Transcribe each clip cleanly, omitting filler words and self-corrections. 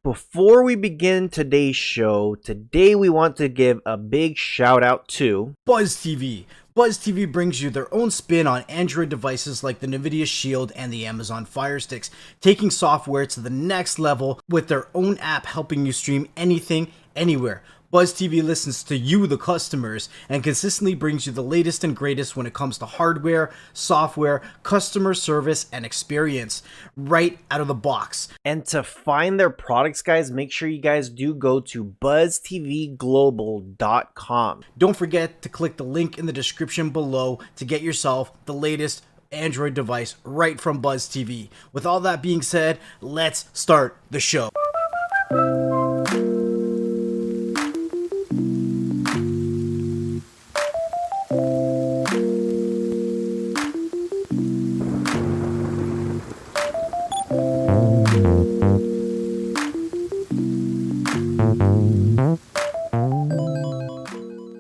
Before we begin today's show, today we want to give a big shout out to Buzz TV. Buzz TV brings you their own spin on Android devices like the Nvidia Shield and the Amazon Fire Sticks, taking software to the next level with their own app helping you stream anything, anywhere. Buzz TV listens to you, the customers, and consistently brings you the latest and greatest when it comes to hardware, software, customer service, and experience right out of the box. And to find their products, guys, make sure you guys do go to buzztvglobal.com. Don't forget to click the link in the description below to get yourself the latest Android device right from Buzz TV. With all that being said, let's start the show.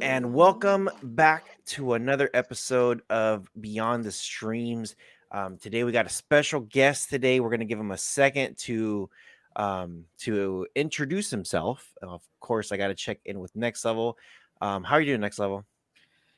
And welcome back to another episode of Beyond the Streams. Today we got a special guest. Today we're going to give him a second to introduce himself. Of course, I got to check in with Next Level. How are you doing, Next Level?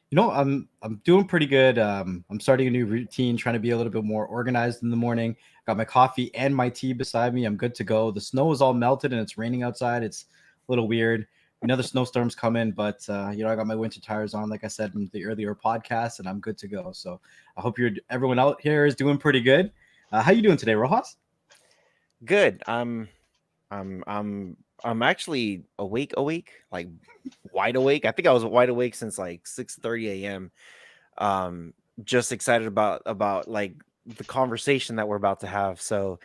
You know, I'm doing pretty good. I'm starting a new routine, trying to be a little bit more organized in the morning. Got my coffee and my tea beside me. I'm good to go. The snow is all melted and it's raining outside. It's a little weird. Another snowstorm's coming, but I got my winter tires on, like I said in the earlier podcast, and I'm good to go. So I hope everyone out here is doing pretty good. How you doing today, Rohas? Good. I'm actually awake, like wide awake. I think I was wide awake since like 6:30 a.m. Just excited about like the conversation that we're about to have. So,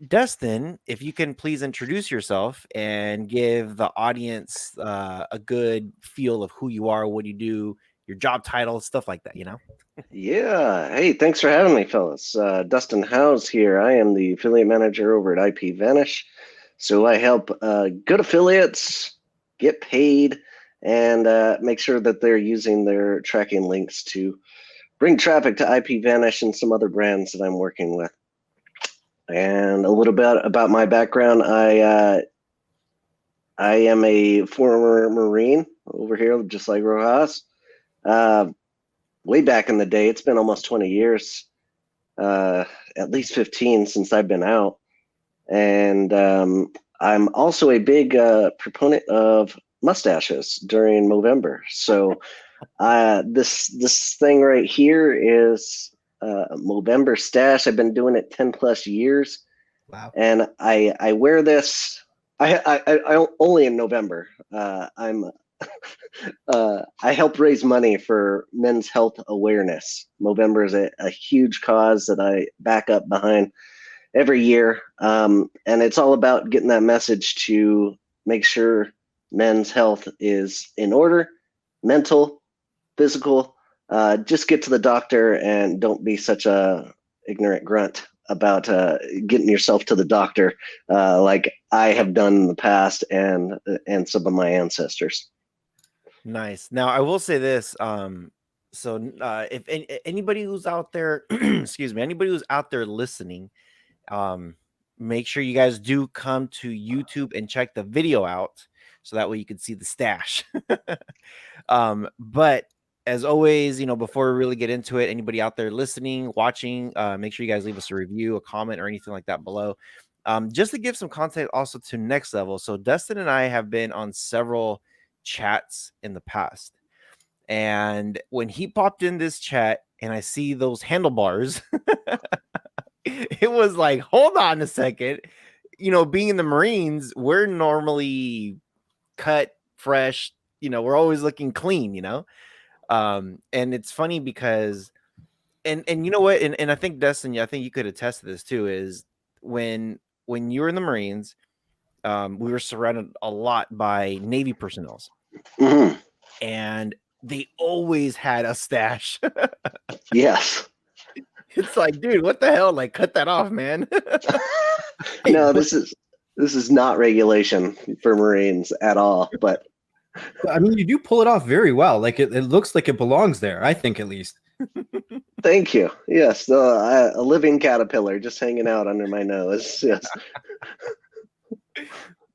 Dustin, if you can please introduce yourself and give the audience a good feel of who you are, what you do, your job title, stuff like that, Yeah. Hey, thanks for having me, fellas. Dustin Howes here. I am the affiliate manager over at IPVanish. So I help good affiliates get paid and make sure that they're using their tracking links to bring traffic to IPVanish and some other brands that I'm working with. And a little bit about my background. I am a former Marine over here, just like Rojas. Way back in the day, it's been almost 20 years, at least 15 since I've been out. And I'm also a big proponent of mustaches during Movember. So this thing right here is Movember stash. I've been doing it 10 plus years. Wow. And I wear this. I only in November. I help raise money for men's health awareness. Movember is a huge cause that I back up behind every year. And it's all about getting that message to make sure men's health is in order, mental, physical. Just get to the doctor and don't be such a ignorant grunt about getting yourself to the doctor like I have done in the past and some of my ancestors. Nice. Now, I will say this. If anybody who's out there, excuse me, anybody who's out there listening, make sure you guys do come to YouTube and check the video out so that way you can see the stash. But as always, before we really get into it, anybody out there listening, watching, make sure you guys leave us a review, a comment, or anything like that below. Just to give some context also to Next Level. So Dustin and I have been on several chats in the past. And when he popped in this chat and I see those handlebars, it was like, hold on a second. Being in the Marines, we're normally cut, fresh, we're always looking clean, and it's funny because and you know what, and I think Dustin, I think you could attest to this too, is when you were in the Marines, we were surrounded a lot by Navy personnel. Mm-hmm. And they always had a stash. Yes. It's like, dude, what the hell? Like, cut that off, man. No, this is not regulation for Marines at all. But I mean, you do pull it off very well. Like it looks like it belongs there, I think, at least. Thank you. Yes, a living caterpillar just hanging out under my nose. Yes.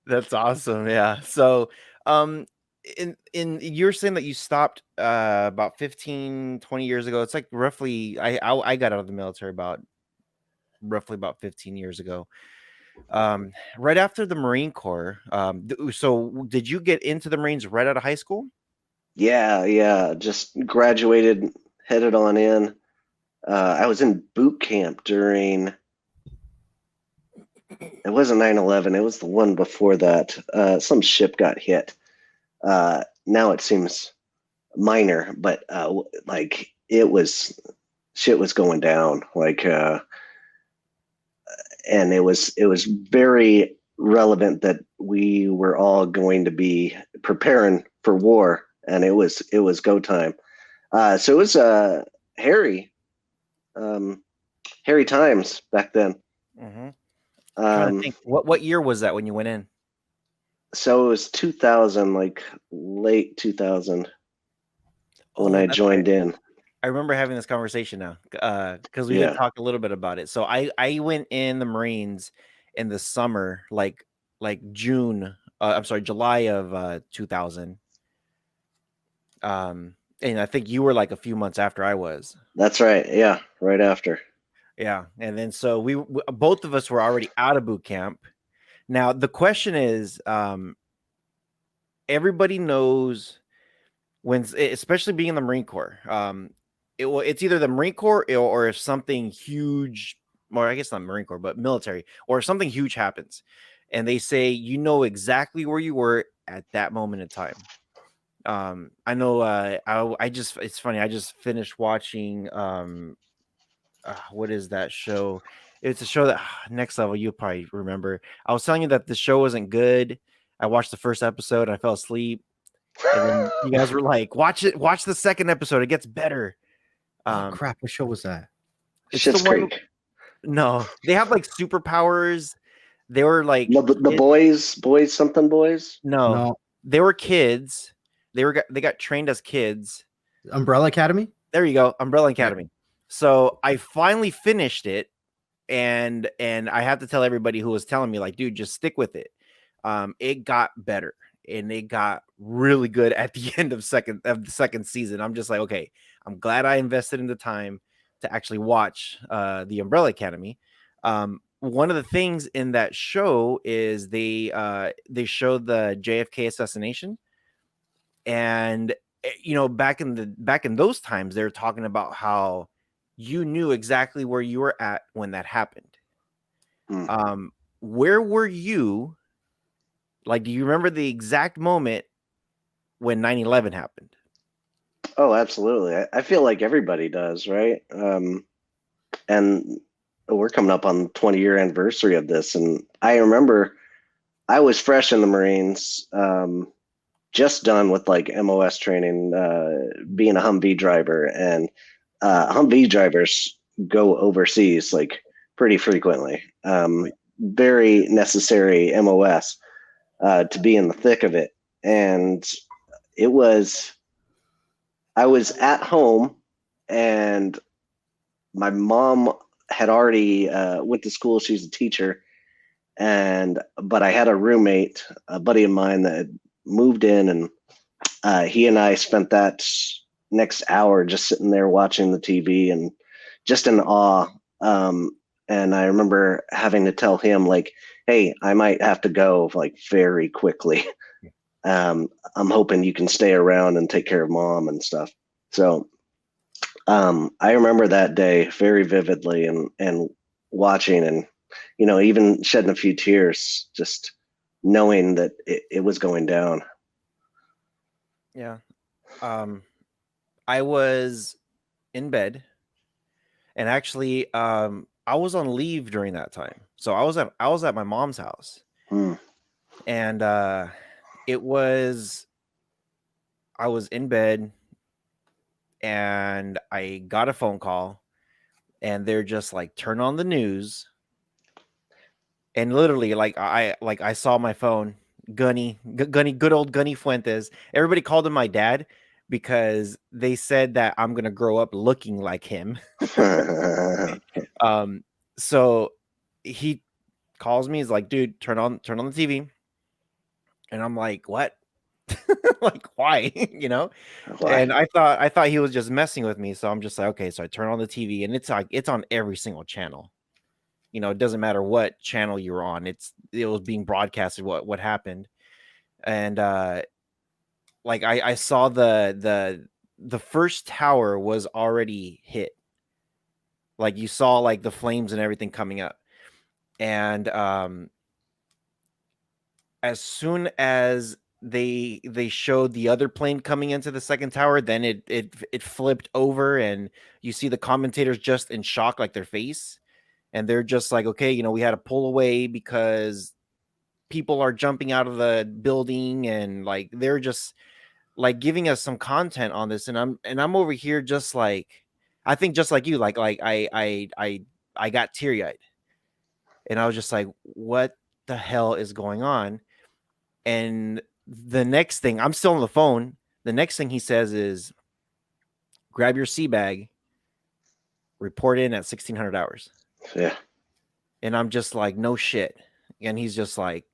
That's awesome. Yeah. So, in you're saying that you stopped about 15, 20 years ago. It's like roughly I got out of the military about roughly about 15 years ago. Right after the Marine Corps. So did you get into the Marines right out of high school? Yeah, yeah. Just graduated, headed on in. I was in boot camp during. It wasn't 9/11. It was the one before that. Some ship got hit. Now it seems minor, but like it was, shit was going down. Like, and it was very relevant that we were all going to be preparing for war, and it was go time. So it was hairy, um, hairy times back then. Mm-hmm. Trying to Um, think, what year was that when you went in? so it was 2000, like late 2000 when Oh, I that's right. joined in. I remember having this conversation now, because we did Yeah. talk a little bit about it. So I went in the Marines in the summer, like June. I'm sorry, July of 2000. And I think you were like a few months after I was. That's right. Yeah, right after. Yeah, and then so both of us were already out of boot camp. Now the question is, everybody knows when, especially being in the Marine Corps, it's either the Marine Corps or if something huge, or I guess not Marine Corps, but military, or if something huge happens, and they say you know exactly where you were at that moment in time. I know. I just it's funny. I just finished watching. What is that show? It's a show that Next Level. You'll probably remember. I was telling you that the show wasn't good. I watched the first episode. I fell asleep. And then you guys were like, "Watch it. Watch the second episode. It gets better." Oh Um, crap! What show was that? it's the Schitt's one. Creek. No, they have like superpowers. They were like, The boys, something boys. no, No, they were kids. They got trained as kids. Umbrella Academy. There you go, Umbrella Yeah. Academy. So I finally finished it, and I have to tell everybody who was telling me, like, dude, just stick with it. It got better, and it got really good at the end of the second season. I'm just like, okay, I'm glad I invested in the time to actually watch the Umbrella Academy. One of the things in that show is they showed the JFK assassination, and back in those times, they're talking about how you knew exactly where you were at when that happened. Hmm. Where were you? Like, do you remember the exact moment when 9/11 happened? Oh, absolutely. I feel like everybody does, right? And we're coming up on the 20-year anniversary of this, and I remember I was fresh in the Marines, just done with like MOS training, being a Humvee driver, and Humvee drivers go overseas like pretty frequently. Very necessary MOS to be in the thick of it, and it was. I was at home, and my mom had already went to school. She's a teacher, but I had a roommate, a buddy of mine that had moved in, and he and I spent that next hour just sitting there watching the TV and just in awe. And I remember having to tell him like, "Hey, I might have to go like very quickly. I'm hoping you can stay around and take care of mom and stuff." So I remember that day very vividly, and watching, and even shedding a few tears, just knowing that it was going down. Yeah. I was in bed, and actually, I was on leave during that time. So I was at my mom's house, Hmm. and it was I was in bed, and I got a phone call, and they're just like, turn on the news. And literally, I saw my phone, good old Gunny Fuentes. Everybody called him my dad because they said that I'm gonna grow up looking like him. So he calls me. He's like, dude, turn on the TV. And I'm like, what? Like, why? You know? Why? And I thought he was just messing with me. So I'm just like, okay. So I turn on the TV, and it's like it's on every single channel. You know, it doesn't matter what channel you're on. It was being broadcasted what happened. And like I saw the first tower was already hit. Like you saw like the flames and everything coming up. And as soon as they showed the other plane coming into the second tower, then it flipped over, and you see the commentators just in shock, like their face, and they're just like, okay, you know, we had to pull away because people are jumping out of the building, and like they're just like giving us some content on this, and I'm over here just like, I think just like you, like I got teary-eyed, and I was just like, what the hell is going on? And the next thing, I'm still on the phone. The next thing he says is, grab your sea bag, report in at 1600 hours. Yeah. And I'm just like, no shit. And he's just like,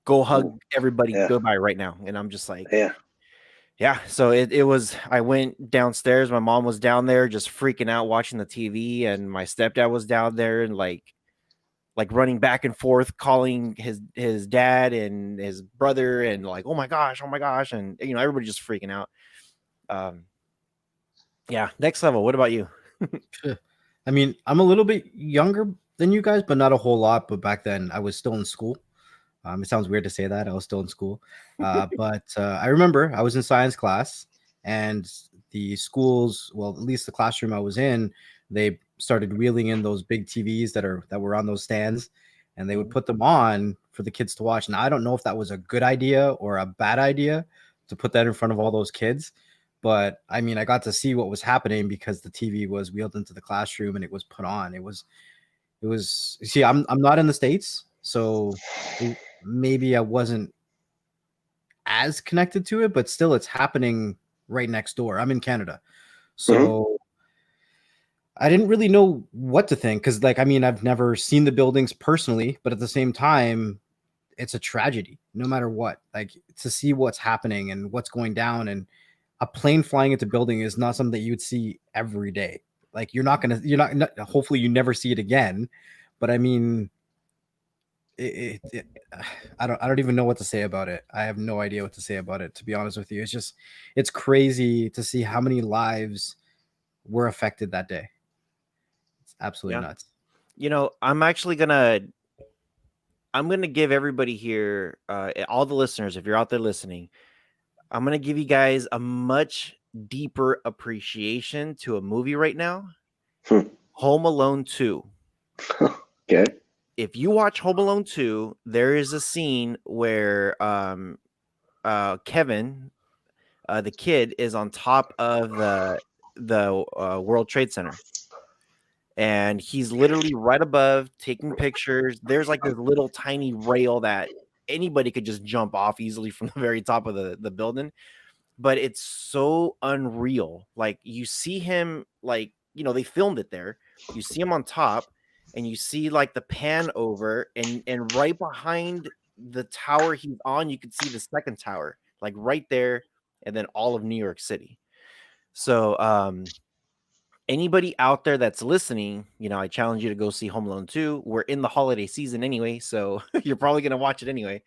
go hug everybody goodbye right now. And I'm just like, yeah. So it was, I went downstairs. My mom was down there just freaking out watching the TV. And my stepdad was down there and like running back and forth, calling his dad and his brother, and like, oh my gosh, and you know, everybody just freaking out. Yeah, next level. What about you? I mean, I'm a little bit younger than you guys, but not a whole lot. But back then, I was still in school. It sounds weird to say that. I was still in school. But I remember I was in science class, and the schools, well, at least the classroom I was in, they started wheeling in those big TVs that were on those stands, and they would put them on for the kids to watch. Now, I don't know if that was a good idea or a bad idea to put that in front of all those kids. But I mean, I got to see what was happening because the TV was wheeled into the classroom and it was put on. It was, see, I'm not in the States, so maybe I wasn't as connected to it, but still it's happening right next door. I'm in Canada. So I didn't really know what to think. Cause like, I mean, I've never seen the buildings personally, but at the same time, it's a tragedy no matter what, like to see what's happening and what's going down, and a plane flying into building is not something that you would see every day. Like you're not, hopefully you never see it again. But I mean, I don't even know what to say about it. I have no idea what to say about it, to be honest with you. It's crazy to see how many lives were affected that day. It's absolutely nuts. You know, I'm gonna give everybody here, all the listeners, if you're out there listening, I'm gonna give you guys a much deeper appreciation to a movie right now. Home Alone 2. Okay. If you watch Home Alone 2, there is a scene where Kevin, the kid, is on top of the World Trade Center. And he's literally right above taking pictures. There's like this little tiny rail that anybody could just jump off easily from the very top of the building. But it's so unreal. Like you see him, like, you know, they filmed it there. You see him on top, and you see like the pan over, and right behind the tower he's on, you can see the second tower, like right there, and then all of New York City. So anybody out there that's listening, you know, I challenge you to go see Home Alone 2. We're in the holiday season anyway, so you're probably gonna watch it anyway.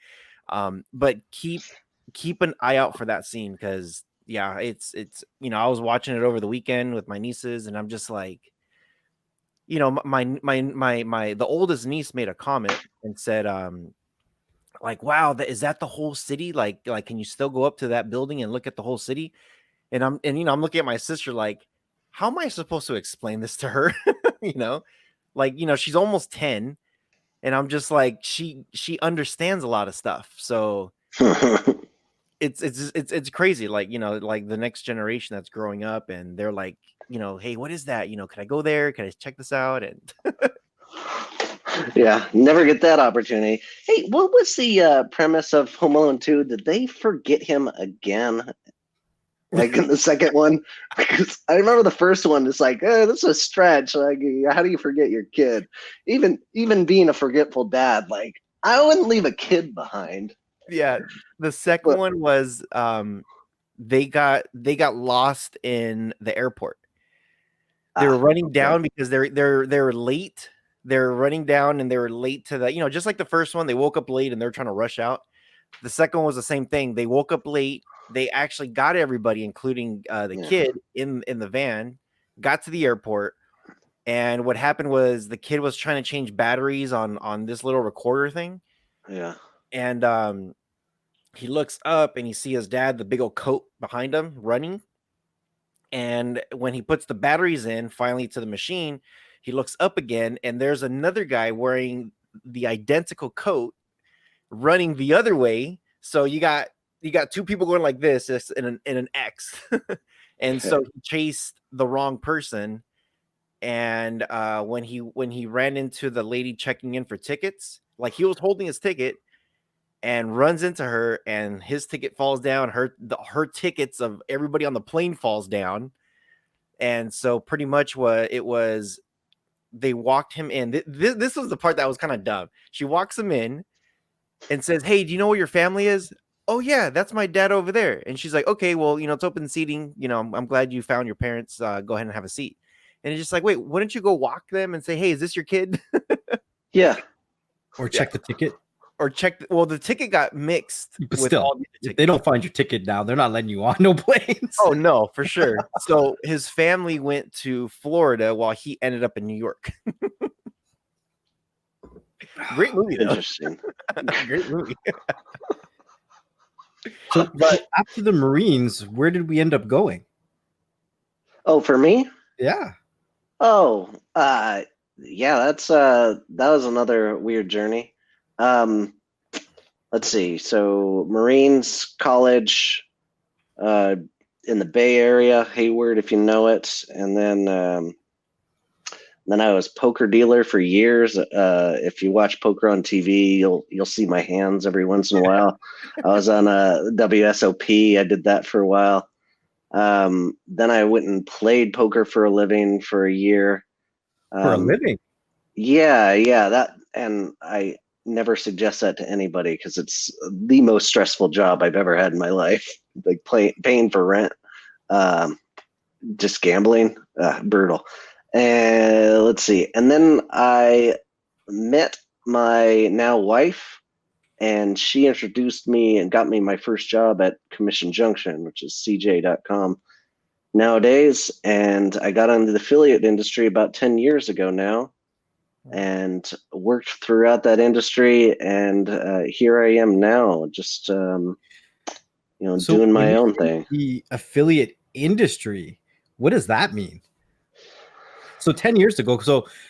But keep an eye out for that scene, because yeah, it's you know, I was watching it over the weekend with my nieces, and I'm just like, you know, my the oldest niece made a comment and said, like, wow, is that the whole city? Like, can you still go up to that building and look at the whole city? And you know, I'm looking at my sister like, how am I supposed to explain this to her? You know, like, you know, she's almost 10, and I'm just like, she understands a lot of stuff. So it's crazy. Like, you know, like the next generation that's growing up, and they're like, you know, hey, what is that? You know, can I go there? Can I check this out? And yeah, never get that opportunity. Hey, what was the premise of Home Alone 2? Did they forget him again? Like in the second one? Because I remember the first one, it's like, this is a stretch. Like, how do you forget your kid? Even being a forgetful dad, like, I wouldn't leave a kid behind. Yeah. The second But one was they got lost in the airport. They were running okay. down because they were late. They're running down and they were late to the, just like the first one, they woke up late and they're trying to rush out. The second one was the same thing. They woke up late. They actually got everybody, including the Yeah. kid in the van, got to the airport. And what happened was the kid was trying to change batteries on this little recorder thing. Yeah. And he looks up and he sees his dad, the big old coat behind him, running. And when he puts the batteries in finally to the machine, he looks up again and there's another guy wearing the identical coat running the other way. So you got two people going like this in an X. And so he chased the wrong person. And when he ran into the lady checking in for tickets, like he was holding his ticket and runs into her, and his ticket falls down. Her tickets of everybody on the plane falls down. And so pretty much what it was, they walked him in. This was the part that was kind of dumb. She walks him in and says, "Hey, do you know where your family is?" "Oh yeah, that's my dad over there." And she's like, "Okay, well, it's open seating. I'm glad you found your parents. Go ahead and have a seat." And it's just like, wait, wouldn't you go walk them and say, "Hey, is this your kid?" Yeah. Or check the ticket. Or check. Well, the ticket got mixed. But with still, all the if tickets. they don't find your ticket now, they're not letting you on no planes. Oh no, for sure. So his family went to Florida while he ended up in New York. Great movie, though. Interesting. Great movie. So, but after the Marines, where did we end up going? Oh, for me? Yeah. Oh, yeah, that was another weird journey. Let's see. So Marines, college, in the Bay Area, Hayward, if you know it, and then I was poker dealer for years. If you watch poker on TV, you'll see my hands every once in a while. I was on a WSOP. I did that for a while. Then I went and played poker for a living for a year. For a living. Yeah, that, and I never suggest that to anybody because it's the most stressful job I've ever had in my life. Like paying for rent, just gambling, brutal. And let's see. And then I met my now wife, and she introduced me and got me my first job at Commission Junction, which is cj.com nowadays. And I got into the affiliate industry about 10 years ago now and worked throughout that industry. And here I am now, just, So doing my when you own say thing. the affiliate industry, what does that mean? So 10 years ago,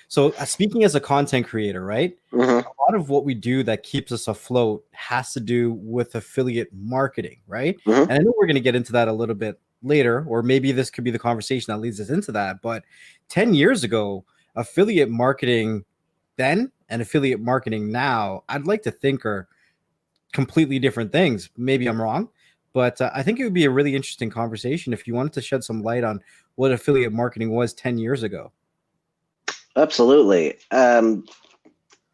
so speaking as a content creator, right? Mhm. A lot of what we do that keeps us afloat has to do with affiliate marketing, right? Mhm. And I know we're going to get into that a little bit later, or maybe this could be the conversation that leads us into that. But 10 years ago, affiliate marketing then and affiliate marketing now, I'd like to think are completely different things. Maybe I'm wrong, but I think it would be a really interesting conversation if you wanted to shed some light on what affiliate marketing was 10 years ago. Absolutely.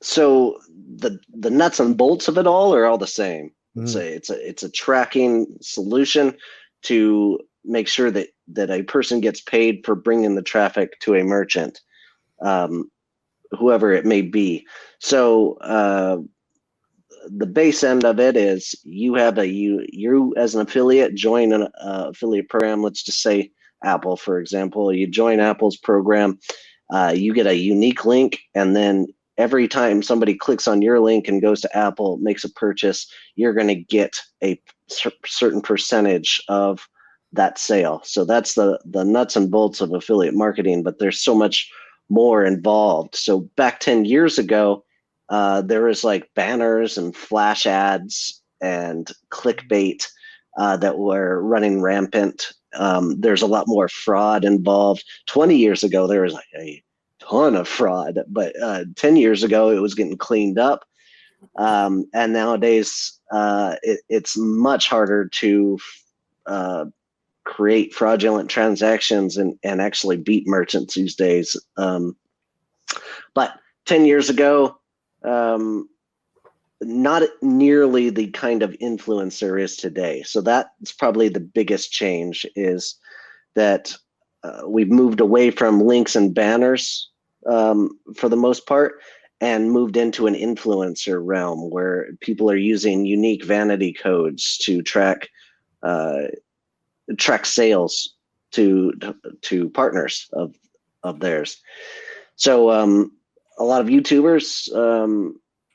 So the nuts and bolts of it all are all the same. It's a tracking solution to make sure that a person gets paid for bringing the traffic to a merchant, whoever it may be. So the base end of it is you have you as an affiliate join an affiliate program. Let's just say Apple, for example. You join Apple's program. You get a unique link, and then every time somebody clicks on your link and goes to Apple, makes a purchase, you're going to get a certain percentage of that sale. So that's the nuts and bolts of affiliate marketing, but there's so much more involved. So back 10 years ago, there was like banners and flash ads and clickbait that were running rampant. There's a lot more fraud involved. 20 years ago, there was like a ton of fraud, but 10 years ago, it was getting cleaned up. And nowadays, it's much harder to create fraudulent transactions and actually beat merchants these days. But 10 years ago, not nearly the kind of influence there is today. So that's probably the biggest change, is that we've moved away from links and banners for the most part, and moved into an influencer realm where people are using unique vanity codes to track sales to partners of theirs. So a lot of YouTubers,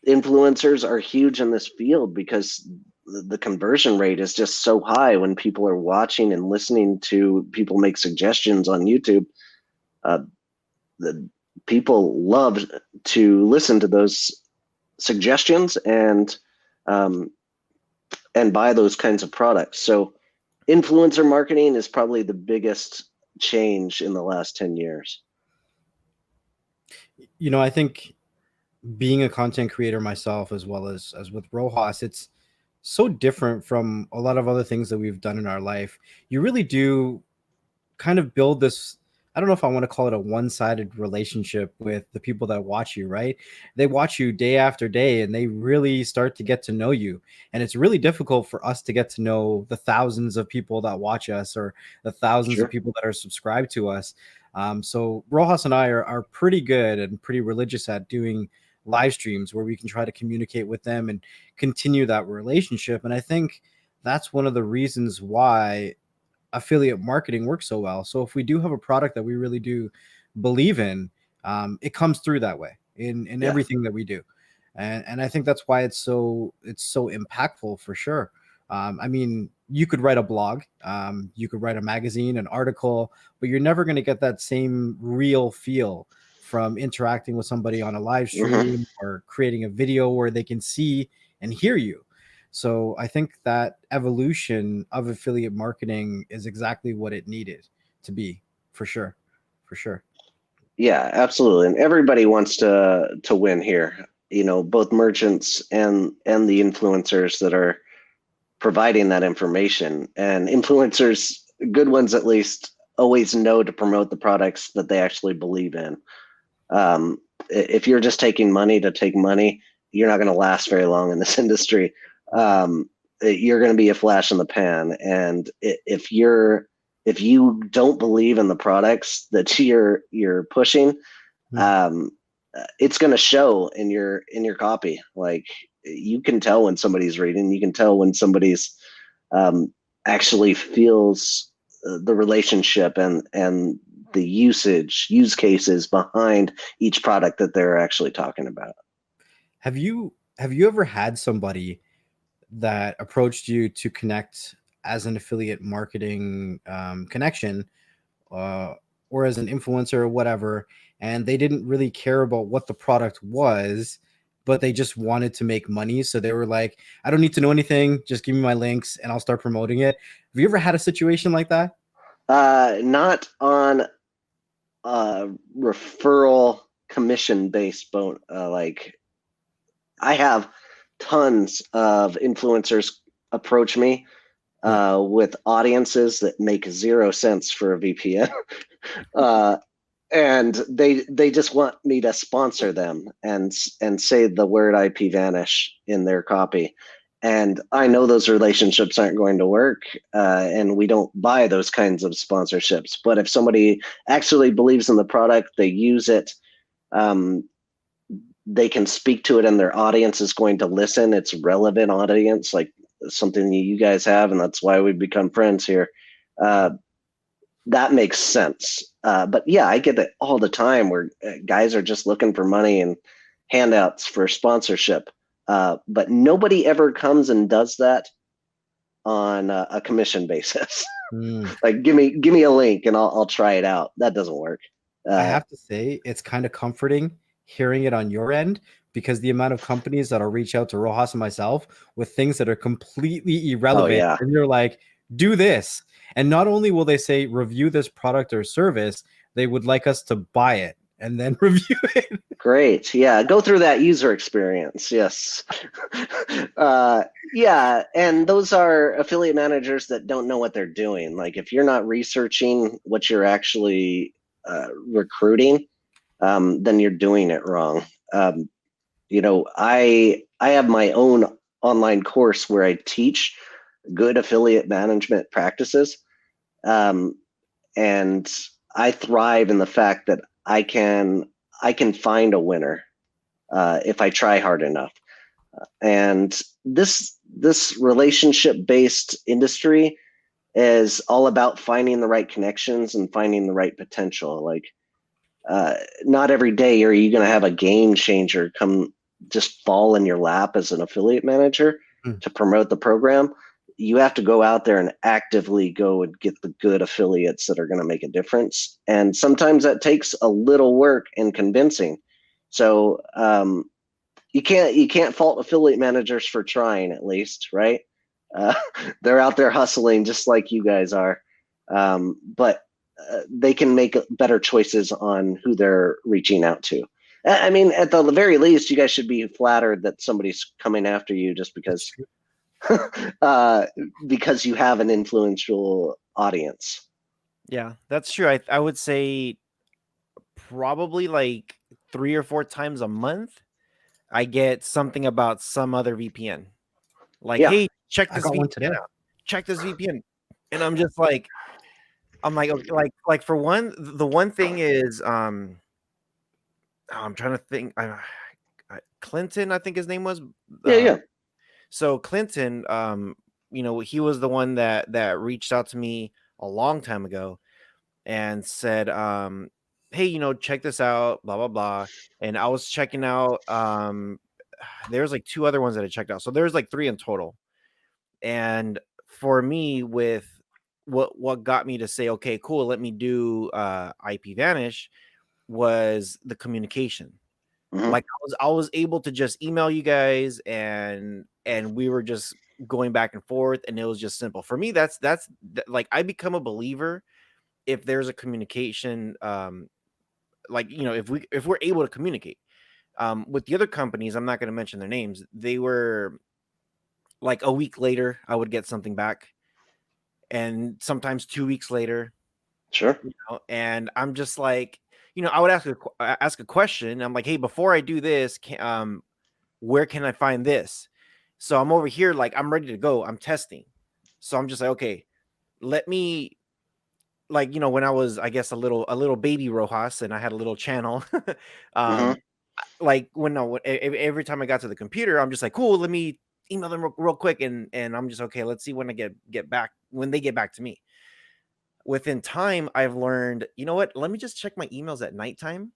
influencers are huge in this field because the conversion rate is just so high when people are watching and listening to people make suggestions on YouTube. The people love to listen to those suggestions and buy those kinds of products. So influencer marketing is probably the biggest change in the last 10 years. You know, I think being a content creator myself, as well as with Rojas, it's so different from a lot of other things that we've done in our life. You really do kind of build this, I don't know if I want to call it a one-sided relationship with the people that watch you, right? They watch you day after day and they really start to get to know you. And it's really difficult for us to get to know the thousands of people that watch us, or the thousands of people that are subscribed to us. So Rojas and I are pretty good and pretty religious at doing live streams where we can try to communicate with them and continue that relationship. And I think that's one of the reasons why affiliate marketing works so well. So if we do have a product that we really do believe in, it comes through that way in everything that we do. And I think that's why it's so impactful for sure. I mean, you could write a blog, you could write a magazine, an article, but you're never going to get that same real feel from interacting with somebody on a live stream or creating a video where they can see and hear you. So I think that evolution of affiliate marketing is exactly what it needed to be, for sure. For sure. Yeah, absolutely. And everybody wants to win here. You know, both merchants and the influencers that are providing that information. And influencers, good ones at least, always know to promote the products that they actually believe in. If you're just taking money to take money, you're not going to last very long in this industry. You're going to be a flash in the pan. And if you don't believe in the products that you're pushing, it's going to show in your copy. Like, you can tell when somebody's reading, you can tell when somebody's actually feels the relationship and the use cases behind each product that they're actually talking about. Have you ever had somebody that approached you to connect as an affiliate marketing connection, or as an influencer or whatever, and they didn't really care about what the product was, but they just wanted to make money? So they were like, I don't need to know anything, just give me my links and I'll start promoting it. Have you ever had a situation like that? Not on referral commission based like, I have tons of influencers approach me with audiences that make 0 cents for a VPN. And they just want me to sponsor them and say the word IP vanish in their copy. And I know those relationships aren't going to work, and we don't buy those kinds of sponsorships. But if somebody actually believes in the product, they use it, they can speak to it, and their audience is going to listen. It's relevant audience, like something you guys have, and that's why we've become friends here. That makes sense. But yeah, I get it all the time where guys are just looking for money and handouts for sponsorship. But nobody ever comes and does that on a commission basis. Like, give me a link and I'll try it out. That doesn't work. I have to say, it's kind of comforting hearing it on your end, because the amount of companies that'll reach out to Rojas and myself with things that are completely irrelevant, and you're like, do this. And not only will they say review this product or service, they would like us to buy it and then review it. Great. Yeah. Go through that user experience. Yes. Yeah. And those are affiliate managers that don't know what they're doing. Like, if you're not researching what you're actually recruiting, then you're doing it wrong. I have my own online course where I teach good affiliate management practices. And I thrive in the fact that I can find a winner if I try hard enough. And this relationship based industry is all about finding the right connections and finding the right potential. Like, not every day are you going to have a game changer come just fall in your lap as an affiliate manager to promote the program. You have to go out there and actively go and get the good affiliates that are going to make a difference. And sometimes that takes a little work and convincing. So you can't fault affiliate managers for trying, at least, right? They're out there hustling just like you guys are. But they can make better choices on who they're reaching out to. I mean, at the very least, you guys should be flattered that somebody's coming after you just because because you have an influential audience. Yeah, that's true. I would say probably like 3 or 4 times a month, I get something about some other VPN. Like, Yeah. hey, check I this got one VPN today. out. Check this VPN. And I'm just like, okay, like for one, the one thing is, I'm trying to think. Clinton, I think his name was. Yeah. So Clinton, he was the one that reached out to me a long time ago and said, hey, check this out, blah blah blah. And I was checking out. There's like 2 other ones that I checked out, so there's like 3 in total. And for me, with what got me to say, okay, cool, let me do IP Vanish, was the communication. Mhm. Like I was able to just email you guys, and we were just going back and forth, and it was just simple. For me, that's like, I become a believer if there's a communication, like, if we're able to communicate. With the other companies, I'm not going to mention their names. They were like a week later, I would get something back, and sometimes 2 weeks later, Sure. and I'm just like, I would ask a question. I'm like, hey, before I do this, where can I find this? So I'm over here, like, I'm ready to go. I'm testing. So I'm just like, okay, let me, like, when I was, I guess, a little baby Rojas, and I had a little channel, Mhm. like, every time I got to the computer, I'm just like, cool, let me email them real quick, and I'm just, okay, let's see when I get back, when they get back to me. Within time, I've learned, you know what? Let me just check my emails at nighttime,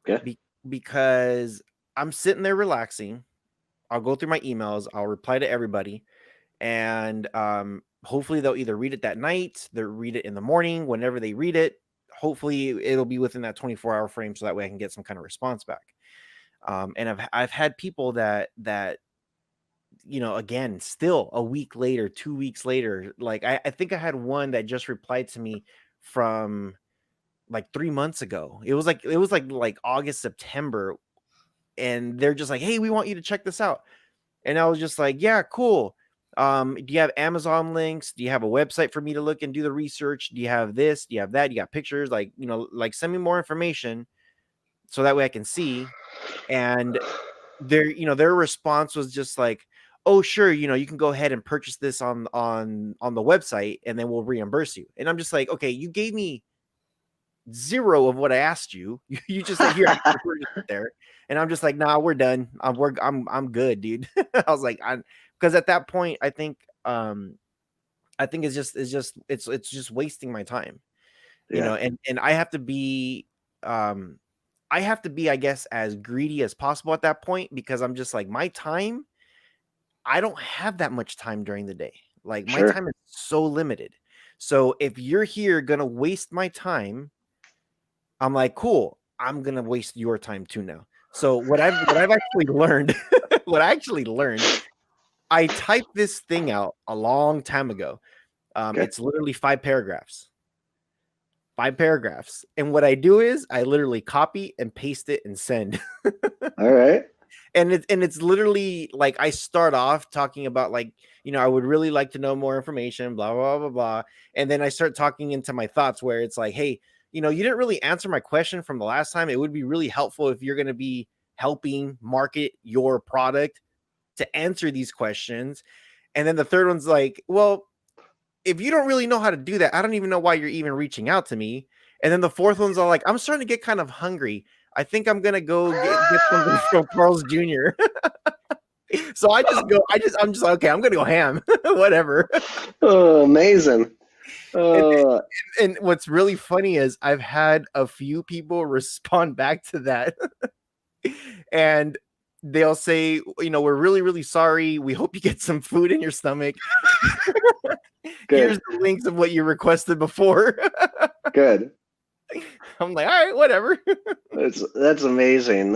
Okay. because I'm sitting there relaxing. I'll go through my emails. I'll reply to everybody, and hopefully they'll either read it that night, they'll read it in the morning, whenever they read it. Hopefully it'll be within that 24-hour frame, so that way I can get some kind of response back. And I've had people that again, still a week later, 2 weeks later. Like, I think I had one that just replied to me from like 3 months ago. It was like August, September, and they're just like, hey, we want you to check this out. And I was just like, yeah, cool. Do you have Amazon links? Do you have a website for me to look and do the research? Do you have this? Do you have that? You got pictures? Like, like, send me more information so that way I can see. And their response was just like, oh, sure, you can go ahead and purchase this on the website, and then we'll reimburse you. And I'm just like, okay, you gave me 0 of what I asked you. You just said, here, I can purchase it there. And I'm just like, nah, we're done. I'm good, dude. I was like, because at that point, I think it's just wasting my time, Yeah. and I have to be, I guess, as greedy as possible at that point, because I'm just like, my time, I don't have that much time during the day. Like, my Sure. time is so limited. So if you're here gonna waste my time, I'm like, cool, I'm gonna waste your time too now. So what I've actually learned, what I actually learned, I typed this thing out a long time ago. Okay. It's literally 5 paragraphs. 5 paragraphs. And what I do is I literally copy and paste it and send. All right. And it's literally like, I start off talking about, like, I would really like to know more information, blah blah blah blah, and then I start talking into my thoughts, where it's like, hey, you didn't really answer my question from the last time. It would be really helpful if you're going to be helping market your product to answer these questions. And then the third one's like, well, if you don't really know how to do that, I don't even know why you're even reaching out to me. And then the fourth one's all like, I'm starting to get kind of hungry. I think I'm gonna go get something from Carl's Jr. So I'm just like, okay, I'm gonna go ham. Whatever. Oh, amazing. And what's really funny is I've had a few people respond back to that. And they'll say, we're really, really sorry. We hope you get some food in your stomach. Here's the links of what you requested before. Good. I'm like, all right, whatever. That's amazing.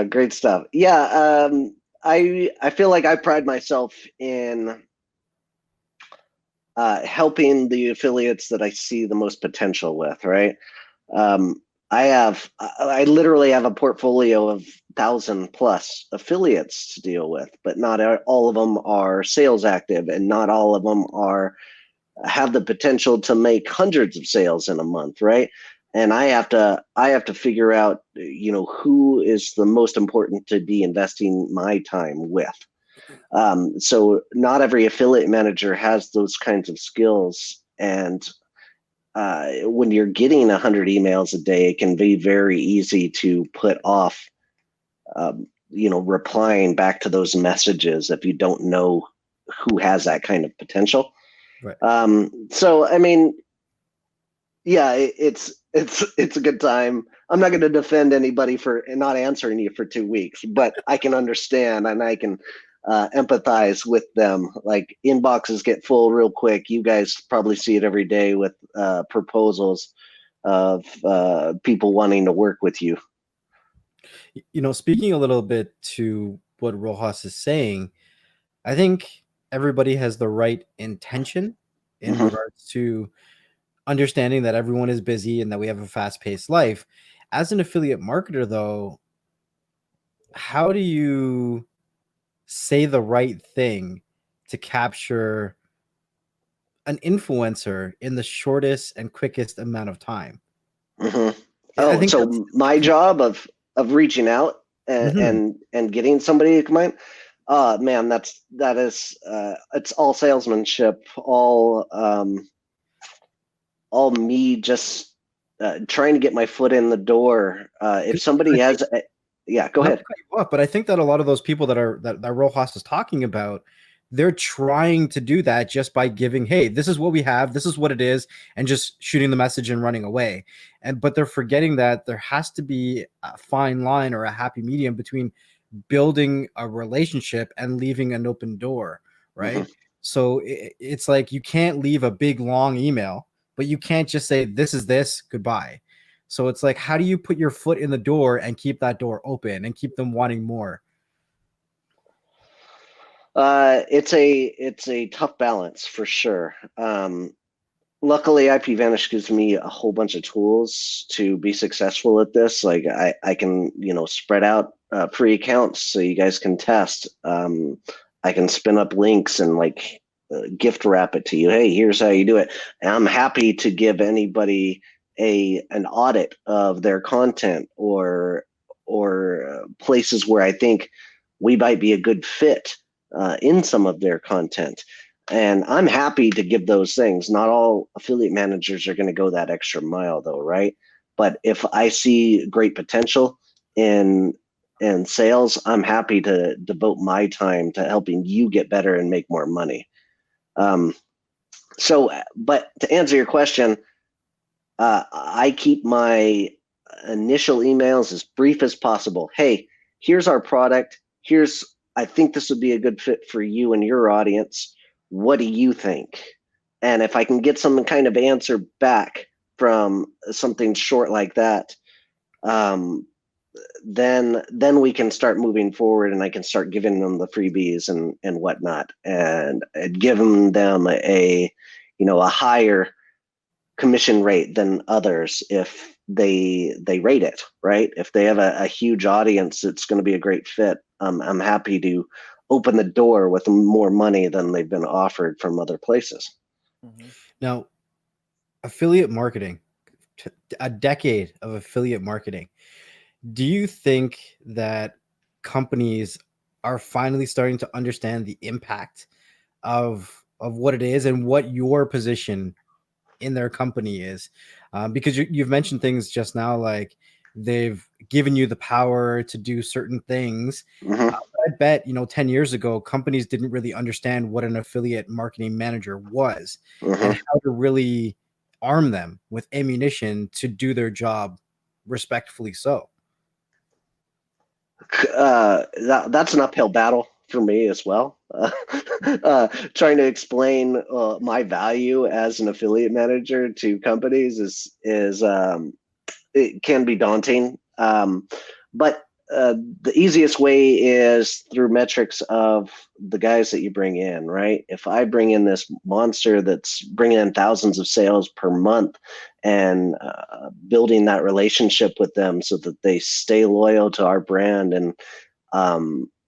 Great stuff. Yeah, I feel like I pride myself in helping the affiliates that I see the most potential with, right? I literally have a portfolio of 1,000+ affiliates to deal with, but not all of them are sales active, and not all of them have the potential to make hundreds of sales in a month, right? And I have to figure out, who is the most important to be investing my time with. So not every affiliate manager has those kinds of skills, and when you're getting 100 emails a day, it can be very easy to put off, replying back to those messages if you don't know who has that kind of potential. Right. So I mean, yeah, it's a good time. I'm not going to defend anybody for not answering you for 2 weeks, but I can understand and I can empathize with them. Like, inboxes get full real quick. You guys probably see it every day with proposals of people wanting to work with you. Speaking a little bit to what Rojas is saying, I think everybody has the right intention in regards to understanding that everyone is busy and that we have a fast-paced life. As an affiliate marketer, though, how do you say the right thing to capture an influencer in the shortest and quickest amount of time? Oh, so my job of reaching out and getting somebody to come in, man, that is it's all salesmanship, all me just trying to get my foot in the door. If somebody has, yeah, go ahead. But I think that a lot of those people that Rojas is talking about, they're trying to do that just by giving, hey, this is what we have, this is what it is, and just shooting the message and running away. But they're forgetting that there has to be a fine line or a happy medium between building a relationship and leaving an open door, right? So it's like, you can't leave a big long email, but you can't just say, this is this, goodbye. So it's like, how do you put your foot in the door and keep that door open and keep them wanting more? It's a tough balance for sure. Luckily, IPVanish gives me a whole bunch of tools to be successful at this. Like, I can, spread out free accounts so you guys can test. I can spin up links and gift wrap it to you. Hey, here's how you do it. And I'm happy to give anybody an audit of their content or places where I think we might be a good fit in some of their content. And I'm happy to give those things. Not all affiliate managers are going to go that extra mile, though, right? But if I see great potential in sales, I'm happy to devote my time to helping you get better and make more money. But to answer your question, I keep my initial emails as brief as possible. Hey, here's our product. I think this would be a good fit for you and your audience. What do you think? And if I can get some kind of answer back from something short like that, then we can start moving forward, and I can start giving them the freebies and whatnot, and giving them a higher commission rate than others if they rate it right. If they have a huge audience, it's going to be a great fit. I'm happy to open the door with more money than they've been offered from other places. Now, affiliate marketing, a decade of affiliate marketing. Do you think that companies are finally starting to understand the impact of what it is and what your position in their company is? Because you've mentioned things just now, like they've given you the power to do certain things. Mhm. I bet 10 years ago, companies didn't really understand what an affiliate marketing manager was and Mhm. how to really arm them with ammunition to do their job respectfully. So That's an uphill battle for me as well. Trying to explain my value as an affiliate manager to companies is it can be daunting. But the easiest way is through metrics of the guys that you bring in, right? If I bring in this monster that's bringing in thousands of sales per month and building that relationship with them so that they stay loyal to our brand and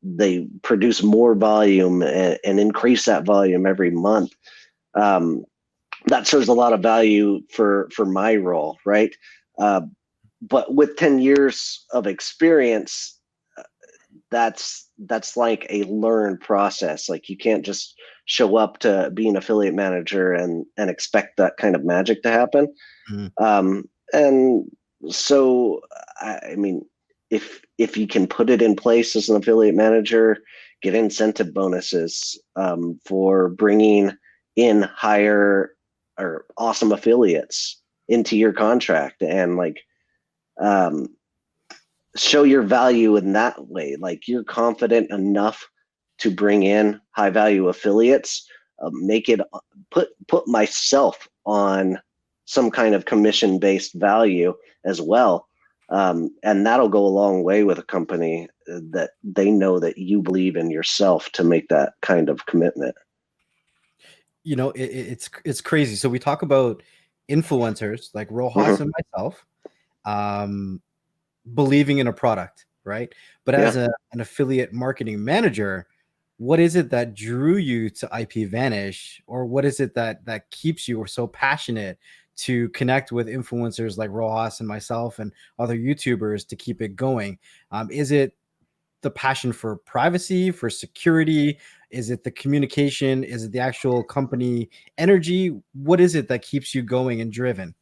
they produce more volume and increase that volume every month, that shows a lot of value for my role, right? But with 10 years of experience, that's like a learned process. Like you can't just show up to be an affiliate manager and expect that kind of magic to happen. And so I mean, if you can put it in place as an affiliate manager, get incentive bonuses for bringing in higher or awesome affiliates into your contract, and like show your value in that way. Like you're confident enough to bring in high value affiliates, make it put myself on some kind of commission based value as well. And that'll go a long way with a company that they know that you believe in yourself to make that kind of commitment. It's crazy. So we talk about influencers like Rojas Mm-hmm. and myself, believing in a product, right? But as Yeah. an affiliate marketing manager, what is it that drew you to IPVanish, or what is it that keeps you so passionate to connect with influencers like Rojas and myself and other YouTubers to keep it going? Is it the passion for privacy, for security? Is it the communication? Is it the actual company energy? What is it that keeps you going and driven?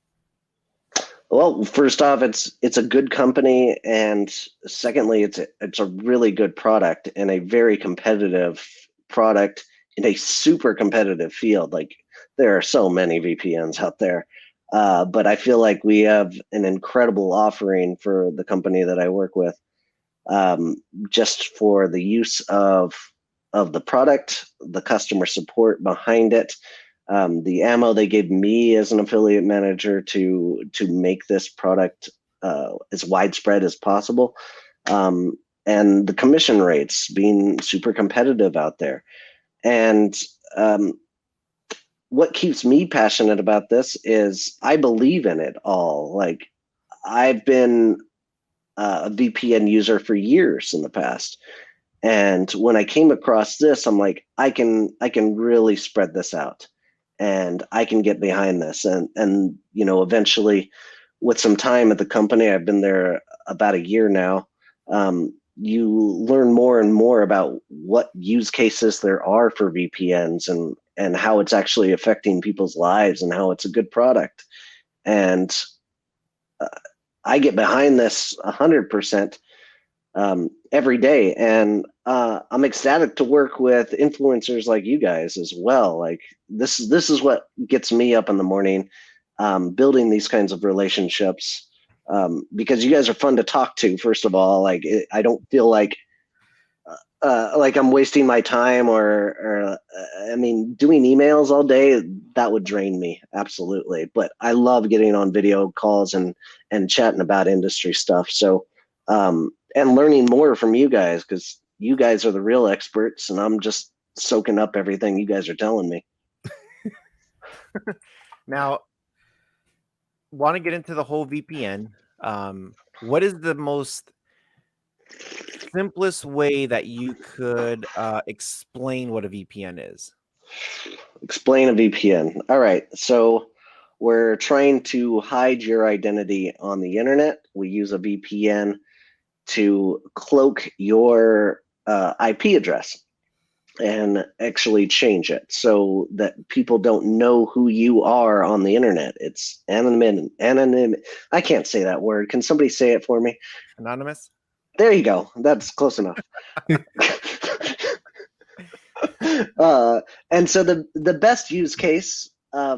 Well, first off, it's a good company, and secondly, it's a really good product and a very competitive product in a super competitive field. Like there are so many VPNs out there, but I feel like we have an incredible offering for the company that I work with, um, just for the use of the product, the customer support behind it, the ammo they gave me as an affiliate manager to make this product as widespread as possible, and the commission rates being super competitive out there. And what keeps me passionate about this is I believe in it all. Like I've been a VPN user for years in the past. And when I came across this, I'm like, I can really spread this out, and I can get behind this. And eventually, with some time at the company, I've been there about a year now. You learn more and more about what use cases there are for VPNs and how it's actually affecting people's lives and how it's a good product. And uh, I get behind this 100%. Every day. And I'm ecstatic to work with influencers like you guys as well. Like this is what gets me up in the morning, building these kinds of relationships, because you guys are fun to talk to. First of all, like I don't feel like I'm wasting my time, or I mean, doing emails all day, that would drain me absolutely. But I love getting on video calls and chatting about industry stuff. So and learning more from you guys, because you guys are the real experts, and I'm just soaking up everything you guys are telling me. Now, want to get into the whole VPN. What is the most simplest way that you could explain what a VPN is? Explain a VPN. All right. So we're trying to hide your identity on the internet. We use a VPN to cloak your IP address and actually change it so that people don't know who you are on the internet. It's anonym. I can't say that word. Can somebody say it for me? Anonymous. There you go. That's close enough. And so the best use case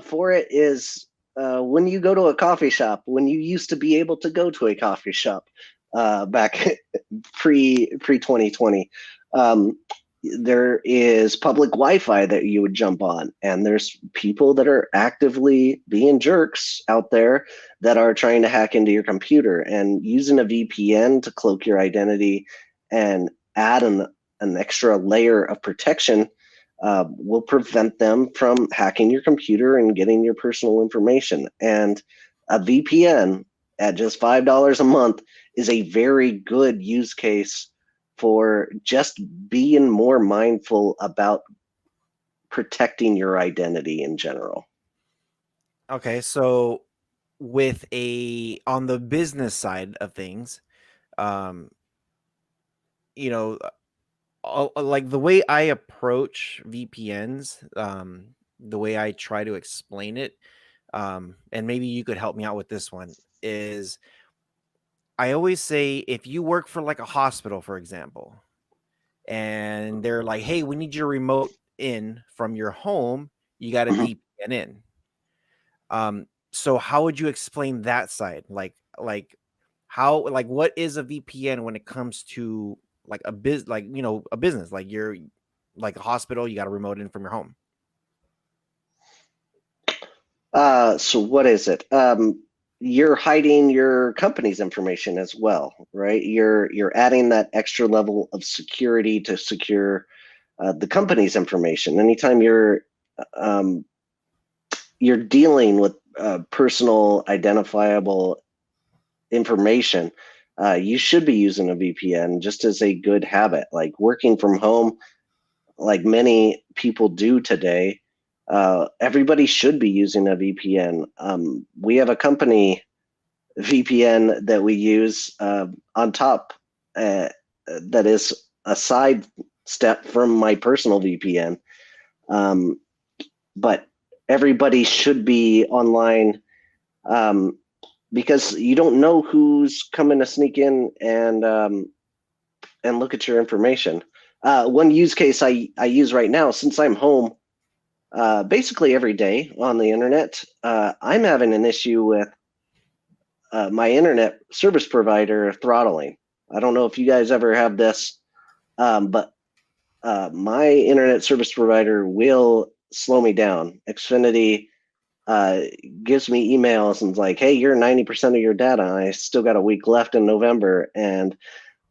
for it is when you go to a coffee shop, when you used to be able to go to a coffee shop back pre 2020. There is public Wi-Fi that you would jump on, and there's people that are actively being jerks out there that are trying to hack into your computer, and using a VPN to cloak your identity and add an extra layer of protection will prevent them from hacking your computer and getting your personal information. And a VPN at just $5 a month is a very good use case for just being more mindful about protecting your identity in general. Okay, so with on the business side of things, you know, like the way I approach VPNs, the way I try to explain it, and maybe you could help me out with this one, is I always say if you work for like a hospital, for example, and they're like, hey, we need your remote in from your home, you got a VPN in. So how would you explain that side? Like how, like, what is a VPN when it comes to like a a business, like you're like a hospital, you got a remote in from your home. So what is it? You're hiding your company's information as well, right? You're adding that extra level of security to secure the company's information. Anytime you're dealing with personal identifiable information, you should be using a VPN just as a good habit. Like working from home, like many people do today, everybody should be using a VPN. We have a company VPN that we use on top that is a side step from my personal VPN. But everybody should be online because you don't know who's coming to sneak in and look at your information. One use case I use right now, since I'm home basically every day on the internet, I'm having an issue with my internet service provider throttling. I don't know if you guys ever have this, but my internet service provider will slow me down. Xfinity gives me emails and is like, hey, you're 90% of your data. I still got a week left in November. And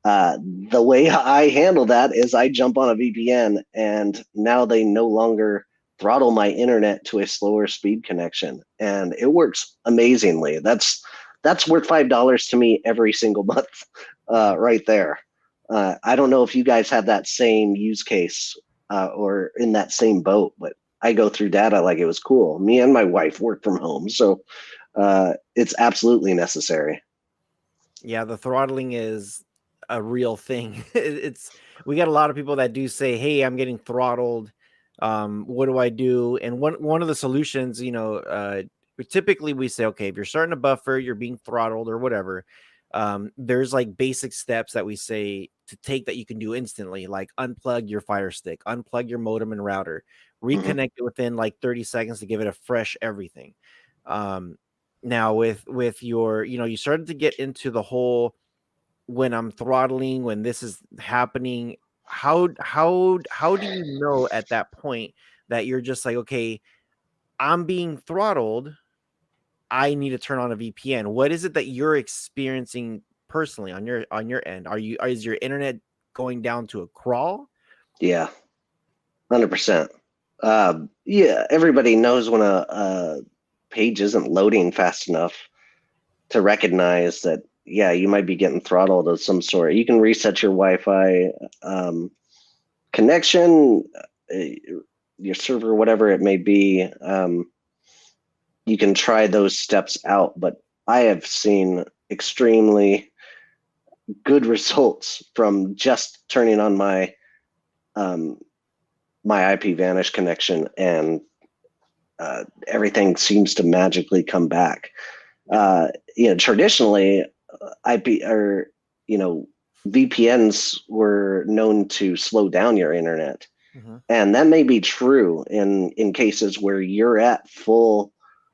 the way I handle that is I jump on a VPN, and now they no longer throttle my internet to a slower speed connection. And it works amazingly. That's worth $5 to me every single month right there. I don't know if you guys have that same use case or in that same boat, but I go through data like it was cool. Me and my wife work from home, so it's absolutely necessary. Yeah, the throttling is a real thing. We got a lot of people that do say, hey, I'm getting throttled. What do I do? And one of the solutions, typically we say, okay, if you're starting to buffer, you're being throttled or whatever, there's like basic steps that we say to take that you can do instantly, like unplug your Fire Stick, unplug your modem and router, reconnect it within like 30 seconds to give it a fresh everything. Now with your, you started to get into the whole, when I'm throttling, when this is happening, how do you know at that point that you're just like, okay, I'm being throttled, I need to turn on a VPN? What is it that you're experiencing personally on your end? Is your internet going down to a crawl? Yeah, 100%. Yeah, everybody knows when a page isn't loading fast enough to recognize that, yeah, you might be getting throttled of some sort. You can reset your Wi-Fi connection, your server, whatever it may be. you can try those steps out. But I have seen extremely good results from just turning on my my IPVanish connection, and everything seems to magically come back. Traditionally, IP or VPNs were known to slow down your internet, and that may be true in cases where you're at full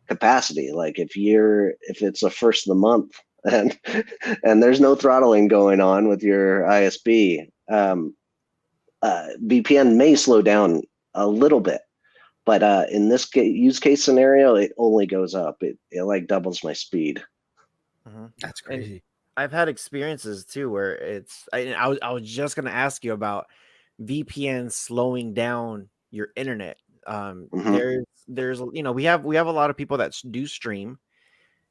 capacity. Like if it's the first of the month and there's no throttling going on with your ISP, VPN may slow down a little bit. But in this use case scenario, it only goes up. It like doubles my speed. That's crazy. And I've had experiences too where I was just gonna ask you about VPN slowing down your internet. There's we have a lot of people that do stream,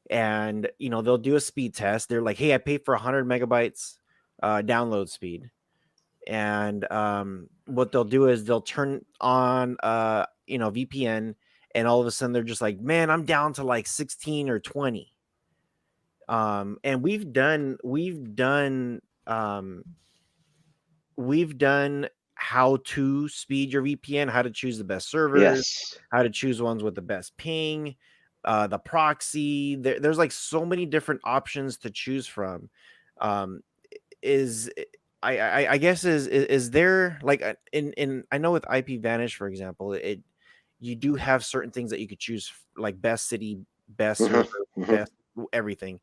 and they'll do a speed test. They're like, hey, I paid for 100 megabytes download speed, and what they'll do is they'll turn on VPN, and all of a sudden they're just like, man, I'm down to like 16 or 20. And we've done how to speed your VPN, how to choose the best servers, Yes. how to choose ones with the best ping, the proxy. There's like so many different options to choose from. I guess is there like in I know with IPVanish, for example, you do have certain things that you could choose, like best city, best server, best everything.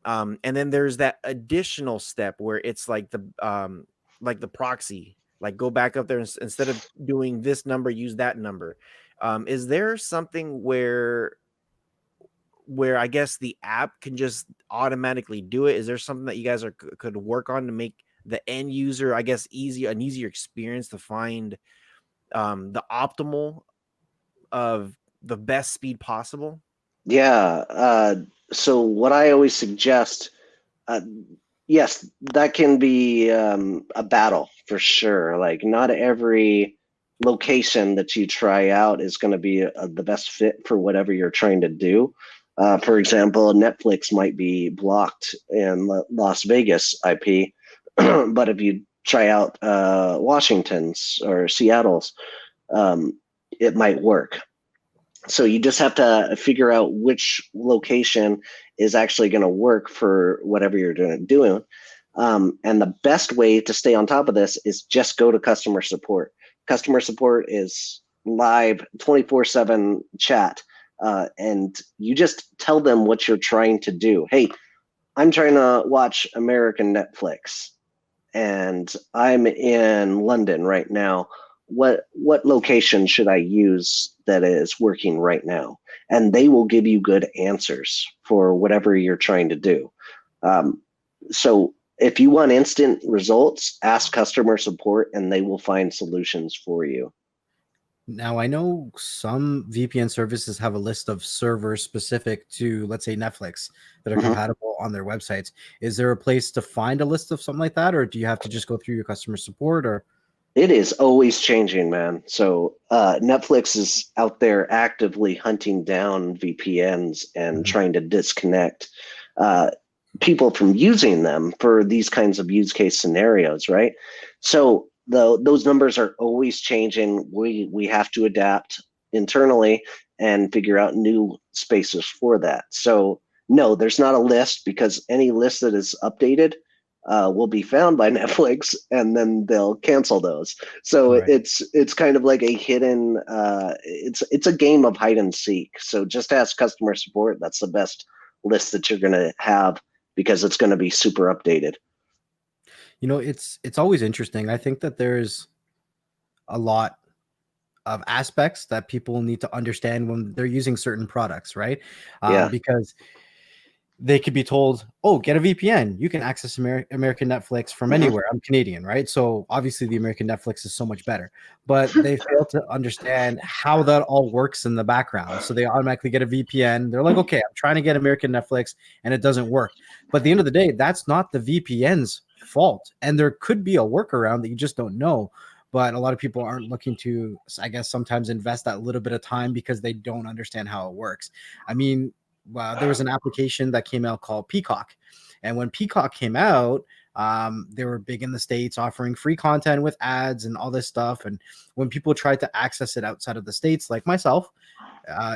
And then there's that additional step where it's like the proxy, like go back up there, instead of doing this number, use that number. Is there something where I guess the app can just automatically do it? Is there something that you guys could work on to make the end user, I guess, an easier experience to find the optimal of the best speed possible? Yeah. So what I always suggest, yes, that can be a battle for sure. Like not every location that you try out is going to be the best fit for whatever you're trying to do. For example, Netflix might be blocked in Las Vegas IP, but if you try out Washington's or Seattle's, it might work. So you just have to figure out which location is actually going to work for whatever you're doing. And the best way to stay on top of this is just go to customer support. Customer support is live 24/7 chat. And you just tell them what you're trying to do. Hey, I'm trying to watch American Netflix, and I'm in London right now. What location should I use that is working right now? And they will give you good answers for whatever you're trying to do. So if you want instant results, ask customer support and they will find solutions for you. Now, I know some VPN services have a list of servers specific to, let's say, Netflix that are compatible on their websites. Is there a place to find a list of something like that, or do you have to just go through your customer support? Or it is always changing, man. So Netflix is out there actively hunting down VPNs and trying to disconnect people from using them for these kinds of use case scenarios, right? So those numbers are always changing. We have to adapt internally and figure out new spaces for that. So no, there's not a list, because any list that is updated will be found by Netflix, and then they'll cancel those. So it's kind of like a hidden. It's a game of hide and seek. So just ask customer support. That's the best list that you're going to have, because it's going to be super updated. It's always interesting. I think that there's a lot of aspects that people need to understand when they're using certain products, right? Because they could be told, oh, get a VPN. You can access American Netflix from anywhere. I'm Canadian, right? So obviously the American Netflix is so much better. But they fail to understand how that all works in the background. So they automatically get a VPN. They're like, okay, I'm trying to get American Netflix and it doesn't work. But at the end of the day, that's not the VPN's fault. And there could be a workaround that you just don't know. but a lot of people aren't looking to, I guess, sometimes invest that little bit of time because they don't understand how it works. I mean, there was an application that came out called Peacock, and when Peacock came out, they were big in the States, offering free content with ads and all this stuff. And when people tried to access it outside of the States, like myself,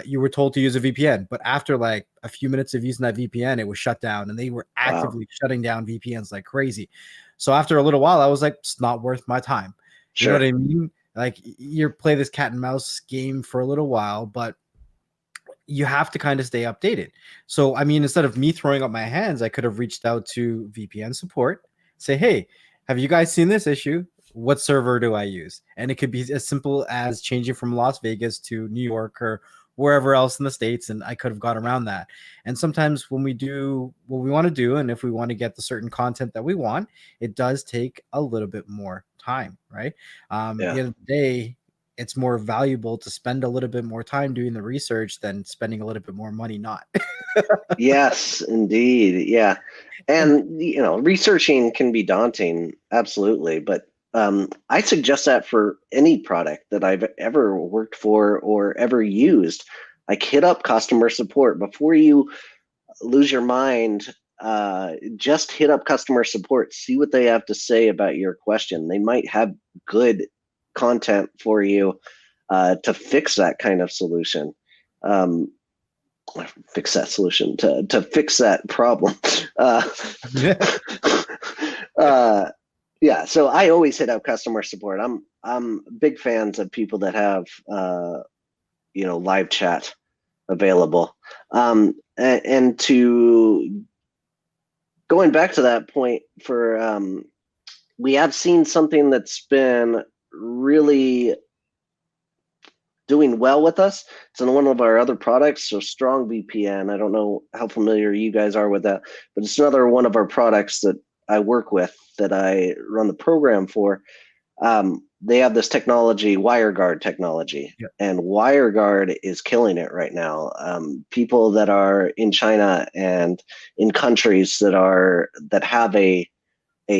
you were told to use a VPN, but after like a few minutes of using that VPN, it was shut down, and they were actively shutting down VPNs like crazy. So after a little while, I was like, it's not worth my time. You know what I mean? Like, you play this cat and mouse game for a little while, but you have to kind of stay updated. So, I mean, instead of me throwing up my hands, I could have reached out to VPN support, say, hey, have you guys seen this issue? What server do I use? And it could be as simple as changing from Las Vegas to New York or wherever else in the States, and I could have got around that. And sometimes when we do what we want to do, and if we want to get the certain content that we want, it does take a little bit more time, right? At the end of the day, it's more valuable to spend a little bit more time doing the research than spending a little bit more money not. Yes, indeed. Yeah. And, researching can be daunting. Absolutely. But I suggest that for any product that I've ever worked for or ever used. Like, hit up customer support before you lose your mind. Just hit up customer support, see what they have to say about your question. They might have good content for you to fix that kind of solution. Fix that solution to fix that problem. Yeah, so I always hit up customer support. I'm big fans of people that have live chat available. And to going back to that point, we have seen something that's been really doing well with us. It's in one of our other products, so StrongVPN. I don't know how familiar you guys are with that, but it's another one of our products that I work with, that I run the program for. They have this technology, WireGuard technology, and WireGuard is killing it right now. People that are in China and in countries that have a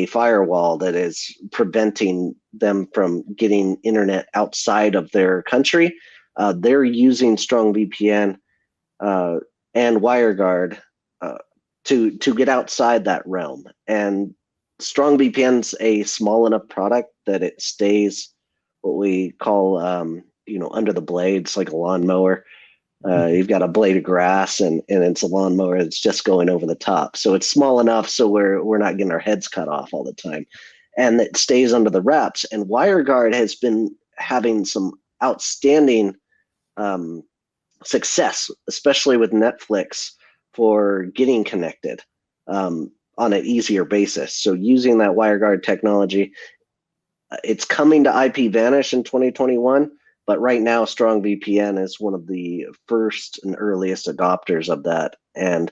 firewall that is preventing them from getting internet outside of their country, they're using StrongVPN and WireGuard to get outside that realm. And StrongVPN's a small enough product that it stays what we call under the blades, like a lawnmower. You've got a blade of grass and it's a lawnmower that's just going over the top. So it's small enough so we're not getting our heads cut off all the time. And it stays under the wraps. And WireGuard has been having some outstanding success, especially with Netflix, for getting connected on an easier basis. So using that WireGuard technology, it's coming to IPVanish in 2021. But right now, StrongVPN is one of the first and earliest adopters of that. And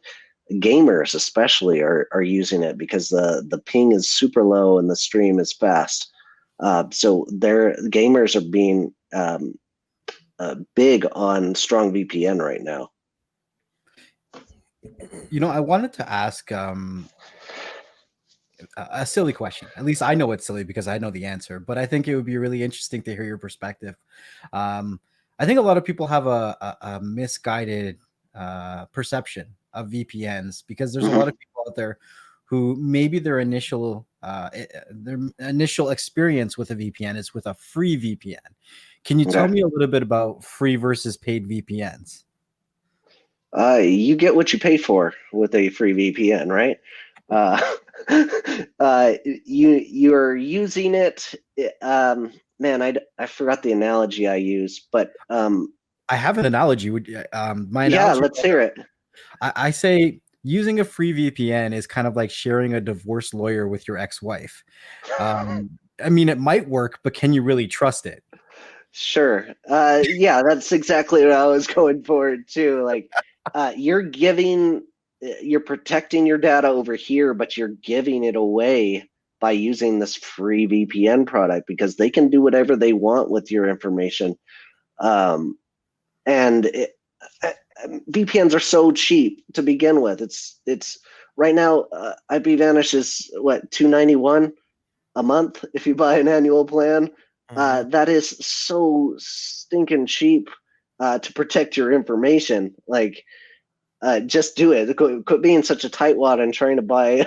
gamers especially are using it because the ping is super low and the stream is fast. So gamers are being big on StrongVPN right now. I wanted to ask a silly question. At least I know it's silly because I know the answer, but I think it would be really interesting to hear your perspective. I think a lot of people have a misguided perception of VPNs because there's a lot of people out there who maybe their initial experience with a VPN is with a free VPN. Can you tell me a little bit about free versus paid VPNs? You get what you pay for with a free VPN, right? You're using it. Man, I forgot the analogy I use, but I have an analogy. Let's hear it. I say using a free VPN is kind of like sharing a divorce lawyer with your ex-wife. I mean, it might work, but can you really trust it? Sure. Yeah, that's exactly what I was going for too. Like, you're protecting your data over here, but you're giving it away by using this free VPN product because they can do whatever they want with your information. VPNs are so cheap to begin with. It's right now, IPVanish is what, $291 a month if you buy an annual plan. that is so stinking cheap to protect your information. Like, just do it. Quit being such a tightwad and trying to buy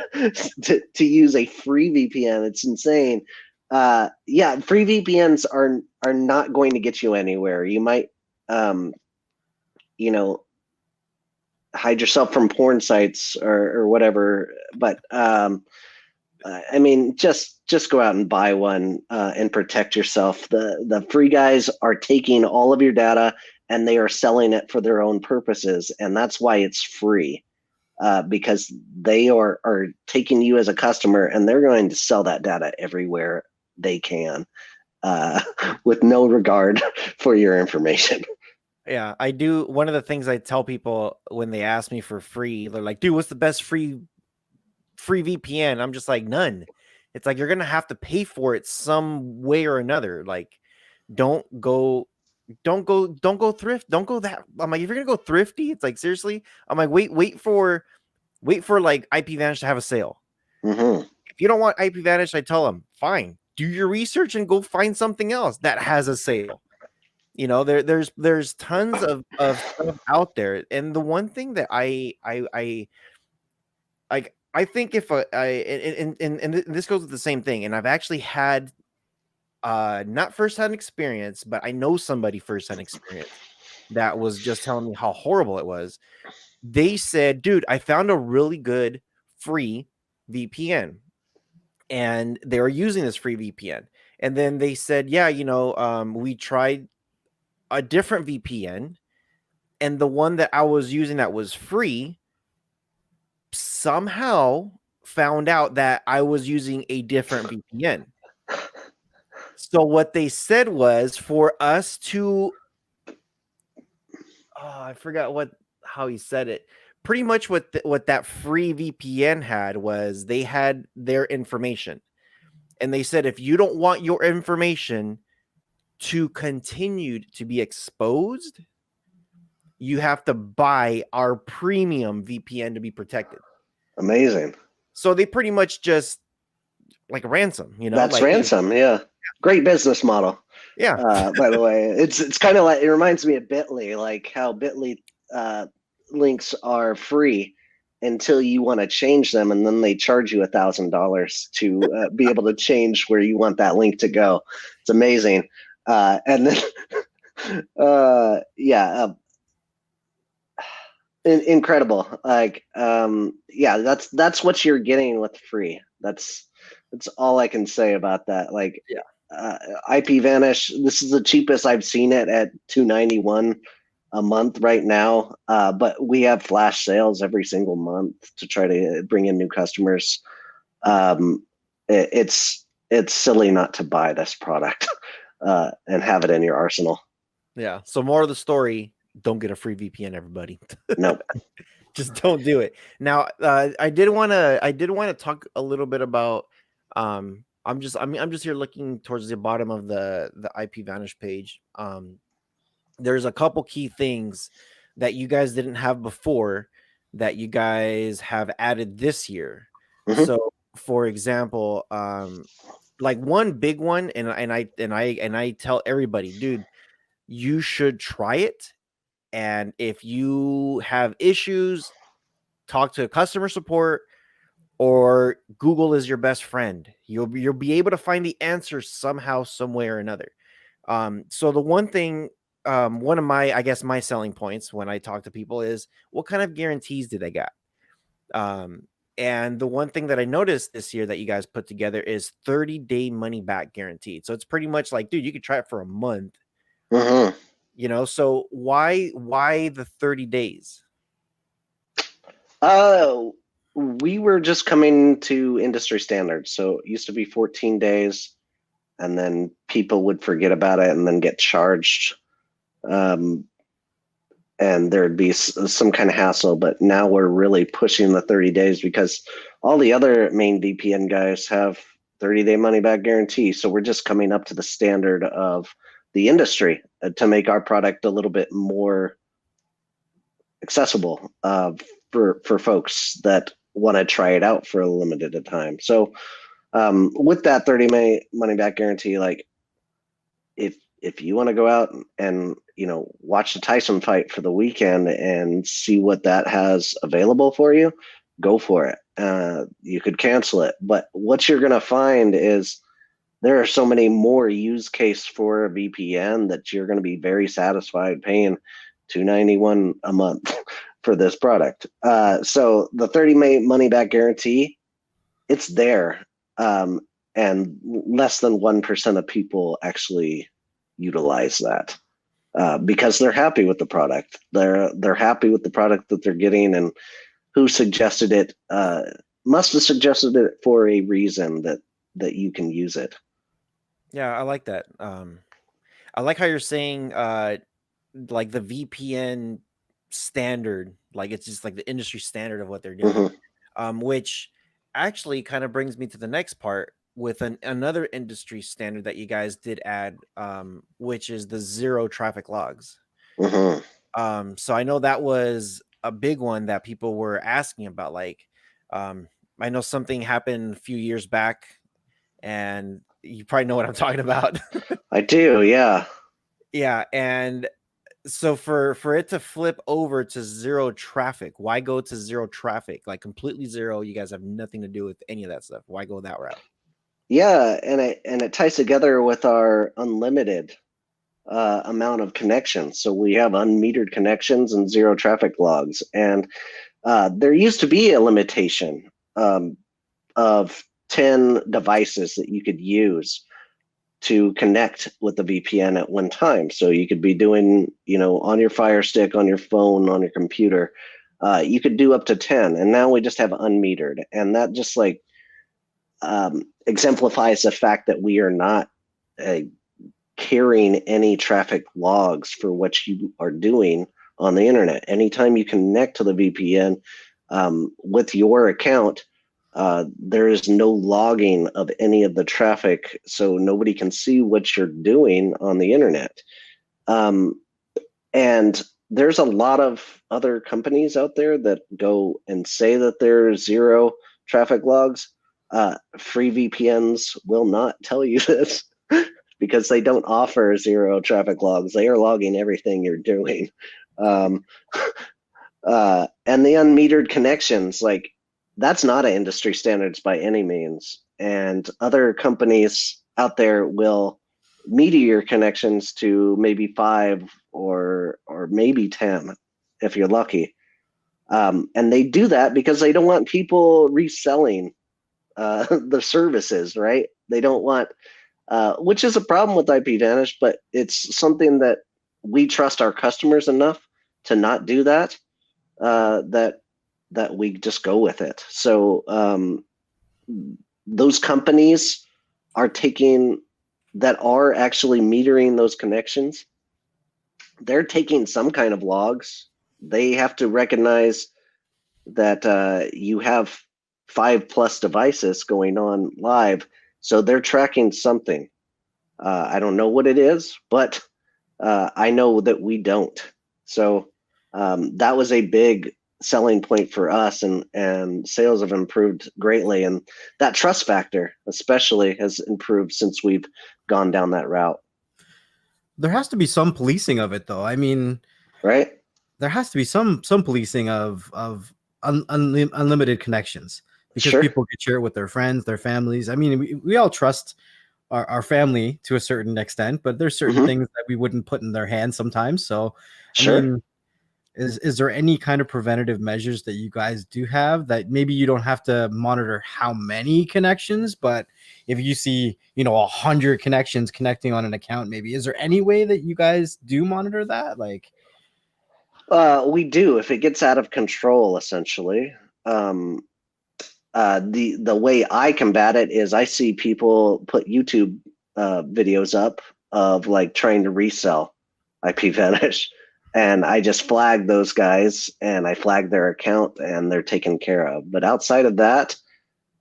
to use a free VPN. It's insane. Yeah, free VPNs are not going to get you anywhere. You might, you know, hide yourself from porn sites or whatever. But I mean, just go out and buy one and protect yourself. The free guys are taking all of your data and they are selling it for their own purposes, and that's why it's free, because they are taking you as a customer and they're going to sell that data everywhere they can, with no regard for your information. Yeah, I do. One of the things I tell people when they ask me for free, they're like, dude, what's the best free VPN? I'm just like, none. It's like, you're going to have to pay for it some way or another. Like, don't go thrift. Don't go that. I'm like, if you're going to go thrifty, it's like, seriously, I'm like, wait for like IPVanish to have a sale. Mm-hmm. If you don't want IPVanish, I tell them, fine, do your research and go find something else that has a sale. You know, there's tons of stuff out there. And the one thing that I think if and this goes with the same thing, and I've actually had not firsthand experience, but I know somebody firsthand experience that was just telling me how horrible it was. They said, dude, I found a really good free VPN, and they were using this free VPN. And then they said, yeah, you know, we tried a different VPN, and the one that I was using that was free somehow found out that I was using a different VPN. So what they said was for us to, I forgot how he said it. Pretty much what that free VPN had was they had their information, and they said if you don't want your information to continue to be exposed, you have to buy our premium VPN to be protected. Amazing. So they pretty much just like a ransom, you know. That's like, ransom. Yeah. Great business model. Yeah. By the way, it's kind of like, it reminds me of Bitly, like how Bitly links are free until you want to change them, and then they charge you $1,000 to be able to change where you want that link to go. It's amazing. And then, incredible. Like, yeah, that's what you're getting with free. That's all I can say about that. Like, IPVanish, this is the cheapest I've seen it at $291 a month right now. But we have flash sales every single month to try to bring in new customers. It's silly not to buy this product and have it in your arsenal. Yeah. So more of the story, don't get a free VPN, everybody. Nope. Just don't do it. Now, I did want to talk a little bit about I'm just here looking towards the bottom of the IPVanish page. There's a couple key things that you guys didn't have before that you guys have added this year. Mm-hmm. So, for example, like one big one, and I tell everybody, dude, you should try it. And if you have issues, talk to customer support, or Google is your best friend. You'll be able to find the answer somehow, some way or another. So the one thing, one of my selling points when I talk to people is, what kind of guarantees do they got? And the one thing that I noticed this year that you guys put together is 30-day money back guaranteed. So it's pretty much like, dude, you could try it for a month. Mm-hmm. You know, so why the 30 days? We were just coming to industry standards. So it used to be 14 days, and then people would forget about it and then get charged. And there'd be some kind of hassle, but now we're really pushing the 30 days because all the other main VPN guys have 30-day money back guarantee. So we're just coming up to the standard of the industry to make our product a little bit more accessible for folks that want to try it out for a limited time. So with that 30-day money back guarantee, like, if you want to go out and watch the Tyson fight for the weekend and see what that has available for you, go for it. You could cancel it, but what you're going to find is there are so many more use case for a VPN that you're going to be very satisfied paying $291 a month for this product. So the 30-day money back guarantee, it's there, and less than 1% of people actually utilize that because they're happy with the product. They're happy with the product that they're getting, and who suggested it must have suggested it for a reason that you can use it. Yeah, I like that. I like how you're saying like the VPN standard, like it's just like the industry standard of what they're doing. Which actually kind of brings me to the next part with another industry standard that you guys did add, which is the zero traffic logs. So I know that was a big one that people were asking about. Like, I know something happened a few years back, and you probably know what I'm talking about. I do, yeah. Yeah, and so for it to flip over to zero traffic, why go to zero traffic? Like completely zero, you guys have nothing to do with any of that stuff. Why go that route? Yeah, and it ties together with our unlimited amount of connections. So we have unmetered connections and zero traffic logs. And there used to be a limitation of 10 devices that you could use to connect with the VPN at one time. So you could be doing, on your Fire Stick, on your phone, on your computer, you could do up to 10. And now we just have unmetered. And that just like exemplifies the fact that we are not carrying any traffic logs for what you are doing on the internet. Anytime you connect to the VPN with your account, there is no logging of any of the traffic, so nobody can see what you're doing on the internet. And there's a lot of other companies out there that go and say that there's zero traffic logs. Free VPNs will not tell you this because they don't offer zero traffic logs. They are logging everything you're doing. And the unmetered connections, like, that's not an industry standards by any means. And other companies out there will meter your connections to maybe 5 or maybe 10 if you're lucky. And they do that because they don't want people reselling the services, right? They don't want, which is a problem with IPVanish, but it's something that we trust our customers enough to not do that, that we just go with it. So those companies are that are actually metering those connections. They're taking some kind of logs. They have to recognize that you have 5+ devices going on live. So they're tracking something. I don't know what it is, but I know that we don't. So that was a big selling point for us, and sales have improved greatly. And that trust factor especially has improved since we've gone down that route. There has to be some policing of it, though. I mean, right? There has to be some policing of unlimited connections, because Sure. people could share it with their friends, their families. I mean, we all trust our family to a certain extent, but there's certain things that we wouldn't put in their hands sometimes. So, Sure. I mean, is there any kind of preventative measures that you guys do have that maybe you don't have to monitor how many connections, but if you see 100 connections connecting on an account, maybe is there any way that you guys do monitor that? Like, we do if it gets out of control, essentially. The way I combat it is I see people put YouTube videos up of like trying to resell IPVanish, and I just flag those guys and I flag their account and they're taken care of. But outside of that,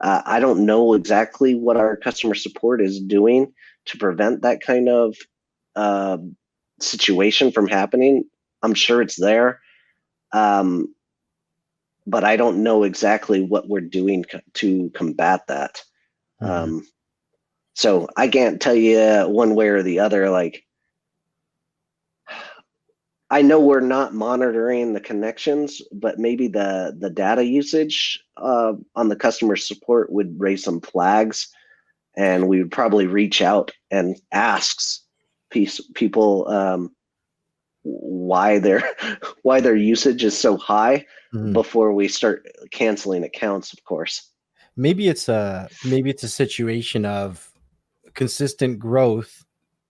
I don't know exactly what our customer support is doing to prevent that kind of situation from happening. I'm sure it's there. But I don't know exactly what we're doing to combat that. So I can't tell you one way or the other. Like, I know we're not monitoring the connections, but maybe the data usage on the customer support would raise some flags, and we would probably reach out and ask people why their why their usage is so high before we start canceling accounts, of course. Maybe it's a situation of consistent growth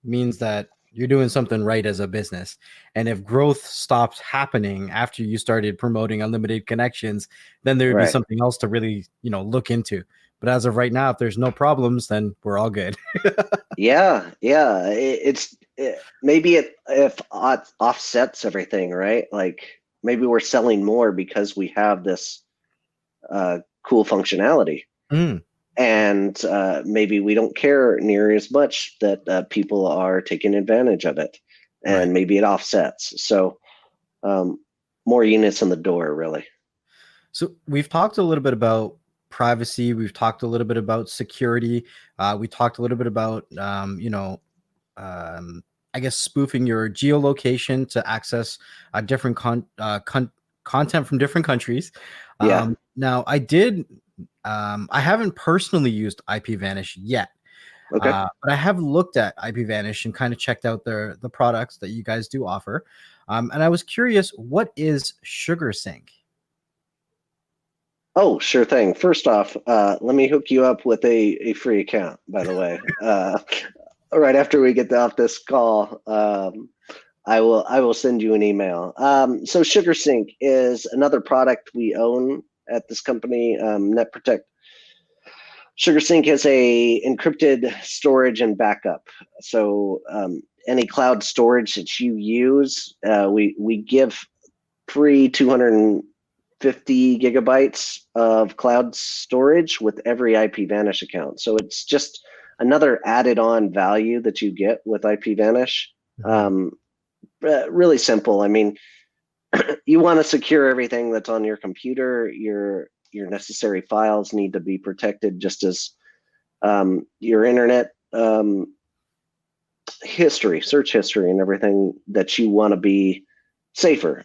means that you're doing something right as a business. And if growth stops happening after you started promoting unlimited connections, then there would be Right. something else to really, look into. But as of right now, if there's no problems, then we're all good. Yeah, yeah. Maybe if offsets everything, right? Like maybe we're selling more because we have this cool functionality. Mm, And maybe we don't care near as much that people are taking advantage of it, and right. maybe it offsets. So more units in the door, really. So we've talked a little bit about privacy. We've talked a little bit about security. We talked a little bit about, I guess spoofing your geolocation to access different content from different countries. Yeah. Now, I haven't personally used IPVanish yet, Okay. but I have looked at IPVanish and kind of checked out the products that you guys do offer. And I was curious, what is SugarSync? Oh, sure thing. First off, let me hook you up with a free account, by the way. Right after we get off this call, I will send you an email. So SugarSync is another product we own at this company, NetProtect. SugarSync has a encrypted storage and backup. So any cloud storage that you use, we give free 250 gigabytes of cloud storage with every IPVanish account. So it's just another added on value that you get with IPVanish. Really simple. I mean, you want to secure everything that's on your computer. Your necessary files need to be protected, just as your internet history, search history, and everything that you want to be safer.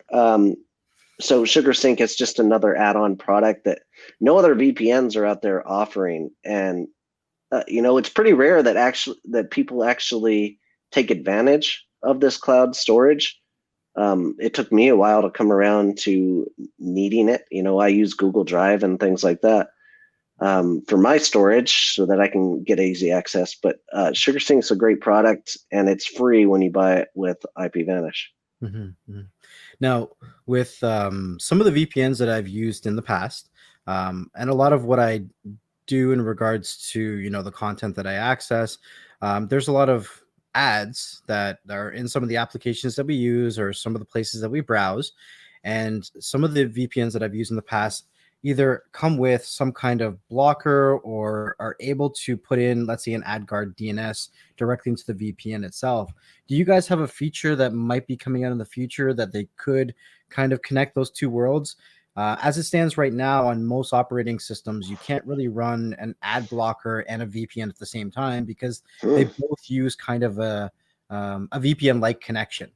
So SugarSync is just another add-on product that no other VPNs are out there offering, and it's pretty rare that people actually take advantage of this cloud storage. It took me a while to come around to needing it. I use Google Drive and things like that for my storage so that I can get easy access. But SugarSync is a great product, and it's free when you buy it with IPVanish. Now, with some of the VPNs that I've used in the past, and a lot of what I do in regards to the content that I access, there's a lot of ads that are in some of the applications that we use or some of the places that we browse, and some of the VPNs that I've used in the past either come with some kind of blocker or are able to put in, let's say, an AdGuard DNS directly into the VPN itself. Do you guys have a feature that might be coming out in the future that they could kind of connect those two worlds? As it stands right now on most operating systems, you can't really run an ad blocker and a VPN at the same time because they both use kind of a VPN-like connection.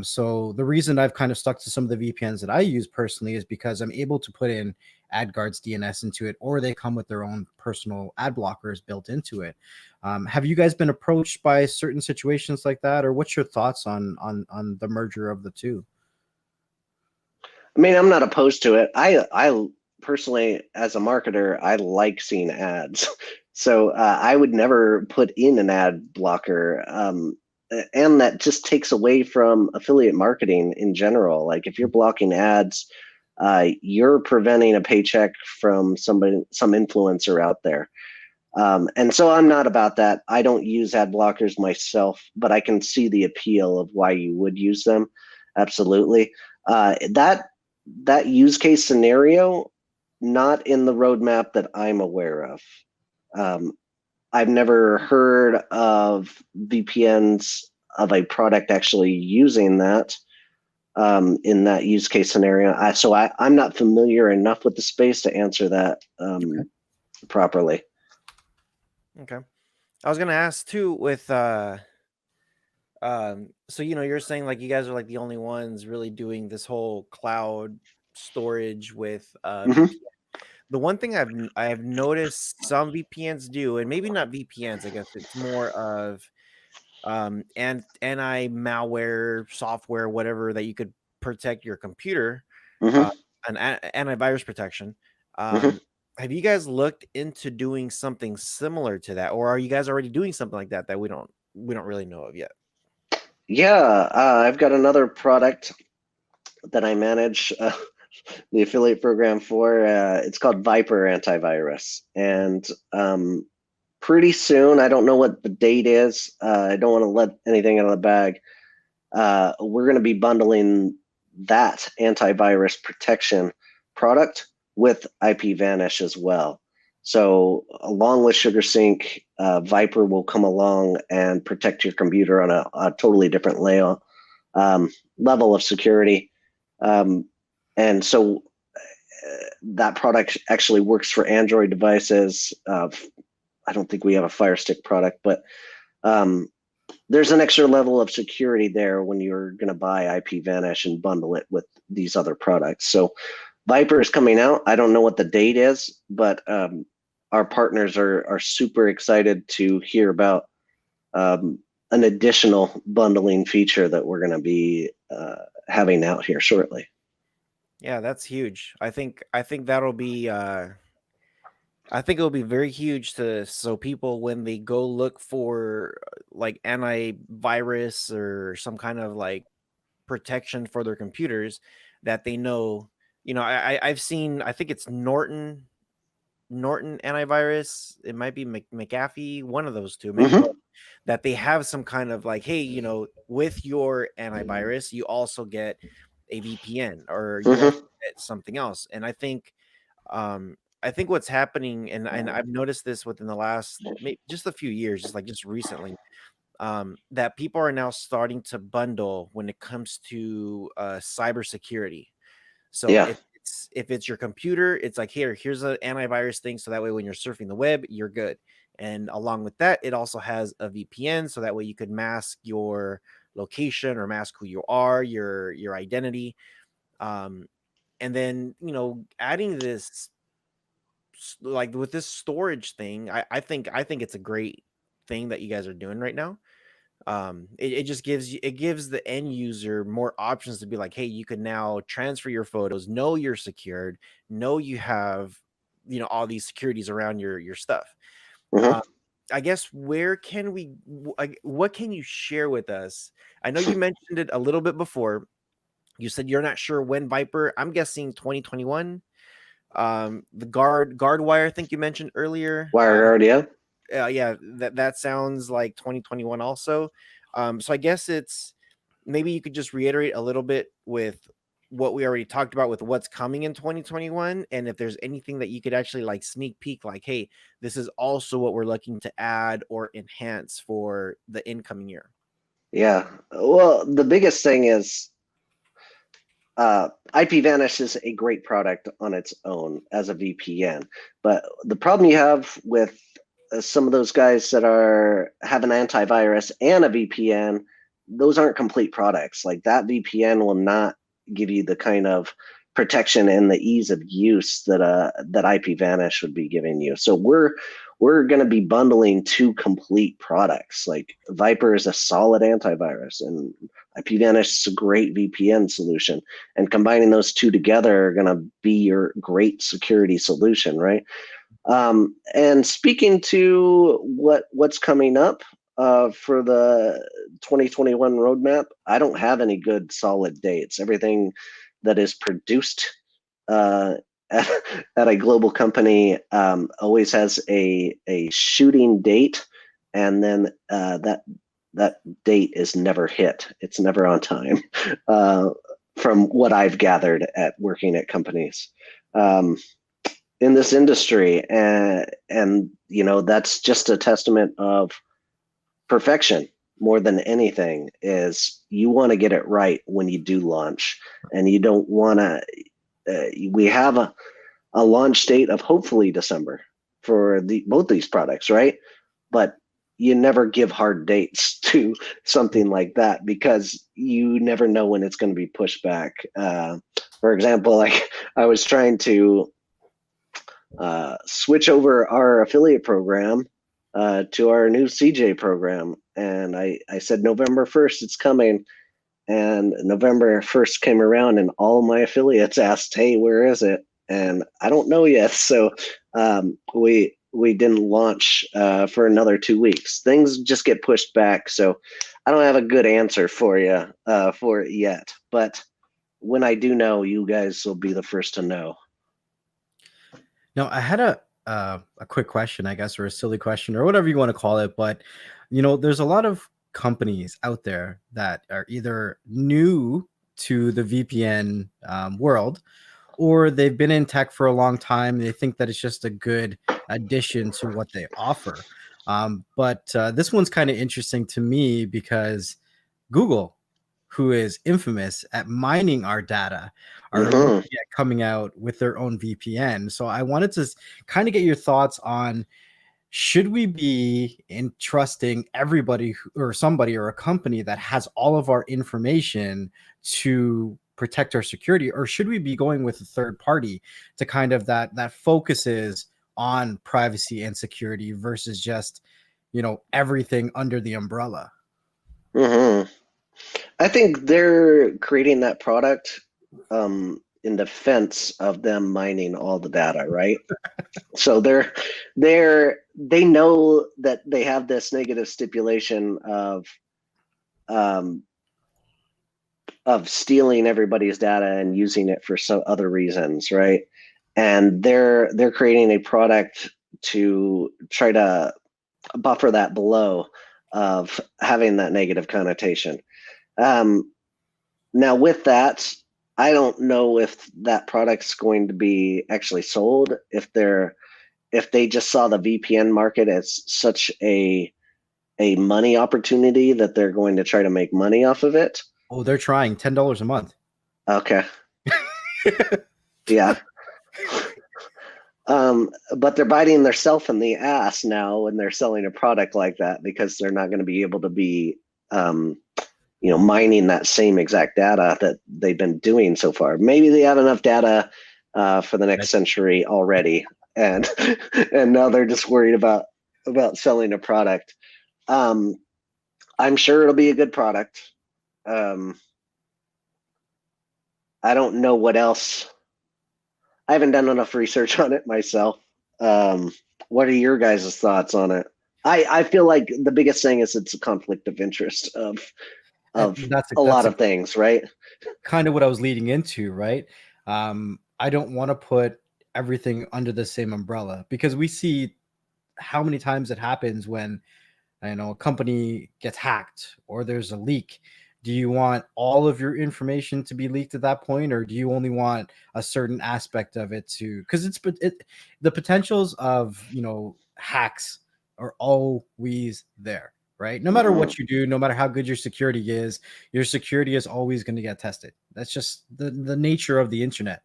So the reason I've kind of stuck to some of the VPNs that I use personally is because I'm able to put in AdGuard's DNS into it, or they come with their own personal ad blockers built into it. Have you guys been approached by certain situations like that, or what's your thoughts on the merger of the two? I mean, I'm not opposed to it. I personally, as a marketer, I like seeing ads. So I would never put in an ad blocker. And that just takes away from affiliate marketing in general. Like if you're blocking ads, you're preventing a paycheck from some influencer out there. And so I'm not about that. I don't use ad blockers myself, but I can see the appeal of why you would use them. Absolutely. That use case scenario, not in the roadmap that I'm aware of. I've never heard of VPNs of a product actually using that in that use case scenario. I'm not familiar enough with the space to answer that properly. Okay. I was gonna ask too with so you're saying like you guys are like the only ones really doing this whole cloud storage with Hmm. VPN. The one thing I've noticed some VPNs do, and maybe not VPNs, I guess it's more of and anti-malware software, whatever that you could protect your computer, uh, Hmm. antivirus protection. Hmm. Um, have you guys looked into doing something similar to that, or are you guys already doing something like that that we don't really know of yet? Yeah, I've got another product that I manage the affiliate program for. It's called Viper Antivirus, and pretty soon, I don't know what the date is. I don't want to let anything out of the bag. We're going to be bundling that antivirus protection product with IPVanish as well. So, along with SugarSync, Viper will come along and protect your computer on a totally different level of security. Um, and so, that product actually works for Android devices. I don't think we have a Fire Stick product, but um, there's an extra level of security there when you're going to buy IPVanish and bundle it with these other products. So Viper is coming out. I don't know what the date is, but our partners are super excited to hear about um, an additional bundling feature that we're going to be having out here shortly. Yeah, that's huge. I think that'll be I think it'll be very huge to so people when they go look for like antivirus or some kind of like protection for their computers that they know, I've seen I think it's Norton antivirus. It might be McAfee, one of those two, maybe both. Mm-hmm. That they have some kind of like, hey, with your antivirus, you also get a VPN or you also Mm-hmm. get something else. And I think what's happening, and I've noticed this within the last just a few years, just recently, that people are now starting to bundle when it comes to cybersecurity. So Yeah. if it's your computer, it's like here's an antivirus thing, so that way when you're surfing the web, you're good. And along with that, it also has a VPN, so that way you could mask your location or mask who you are, your identity. Um, and then adding this like with this storage thing, I think it's a great thing that you guys are doing right now. It just gives the end user more options to be like, hey, you can now transfer your photos, know you're secured, know you have all these securities around your stuff. Mm-hmm. um I guess where can what can you share with us? I know you mentioned it a little bit before. You said you're not sure when Viper, I'm guessing 2021. The guard wire, I think you mentioned earlier. WireGuard, yeah. Yeah, that sounds like 2021 also. So I guess it's maybe you could just reiterate a little bit with what we already talked about with what's coming in 2021, and if there's anything that you could actually like sneak peek, like, hey, this is also what we're looking to add or enhance for the incoming year. Yeah. Well, the biggest thing is IPVanish is a great product on its own as a VPN, but the problem you have with some of those guys that have an antivirus and a VPN, those aren't complete products. Like that VPN will not give you the kind of protection and the ease of use that IPVanish would be giving you. So we're going to be bundling two complete products. Like Viper is a solid antivirus, and IPVanish is a great VPN solution, and combining those two together are going to be your great security solution, right? And speaking to what's coming up for the 2021 roadmap, I don't have any good solid dates. Everything that is produced uh, at a global company always has a shooting date, and then that date is never hit. It's never on time, from what I've gathered at working at companies in this industry, and that's just a testament of perfection more than anything. Is you want to get it right when you do launch, and you don't want to. We have a launch date of hopefully December for both these products, right? But you never give hard dates to something like that, because you never know when it's going to be pushed back. For example, like I was trying to switch over our affiliate program to our new CJ program, and I said November 1st it's coming, and November 1st came around and all my affiliates asked, hey, where is it? And I don't know yet. So we didn't launch for another 2 weeks. Things just get pushed back. So I don't have a good answer for you for it yet. But when I do know, you guys will be the first to know. Now, I had a quick question, I guess, or a silly question, or whatever you want to call it. But there's a lot of companies out there that are either new to the VPN world, or they've been in tech for a long time. They think that it's just a good addition to what they offer. But this one's kind of interesting to me because Google, who is infamous at mining our data, are looking at coming out with their own VPN. So I wanted to kind of get your thoughts on, should we be entrusting everybody or somebody or a company that has all of our information to protect our security, or should we be going with a third party to kind of that focuses on privacy and security versus just everything under the umbrella? I think they're creating that product in defense of them mining all the data, right? So they know that they have this negative stipulation of stealing everybody's data and using it for some other reasons, right? And they're creating a product to try to buffer that blow of having that negative connotation. Now with that, I don't know if that product's going to be actually sold, if they just saw the VPN market as such a money opportunity that they're going to try to make money off of it. Oh, they're trying $10 a month. Okay. Yeah. But they're biting themselves in the ass now when they're selling a product like that, because they're not going to be able to be mining that same exact data that they've been doing so far. Maybe they have enough data for the next century already, and now they're just worried about selling a product. I'm sure it'll be a good product. I don't know what else. I haven't done enough research on it myself. What are your guys' thoughts on it? I feel like the biggest thing is it's a conflict of interest of that's a lot of things, right? Kind of what I was leading into, right? I don't want to put everything under the same umbrella, because we see how many times it happens when a company gets hacked or there's a leak. Do you want all of your information to be leaked at that point, or do you only want a certain aspect of it to? Because the potentials of hacks are always there, right? No matter what you do, no matter how good your security is always going to get tested. That's just the nature of the internet.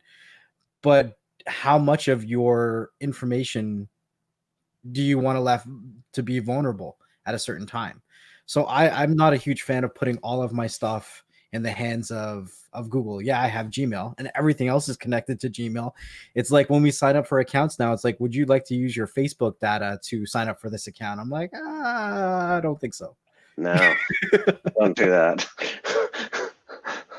But how much of your information do you want to left to be vulnerable at a certain time? So I'm not a huge fan of putting all of my stuff in the hands of Google. Yeah, I have Gmail and everything else is connected to Gmail. It's like when we sign up for accounts now, it's like, would you like to use your Facebook data to sign up for this account? I'm like, I don't think so. No, don't do that.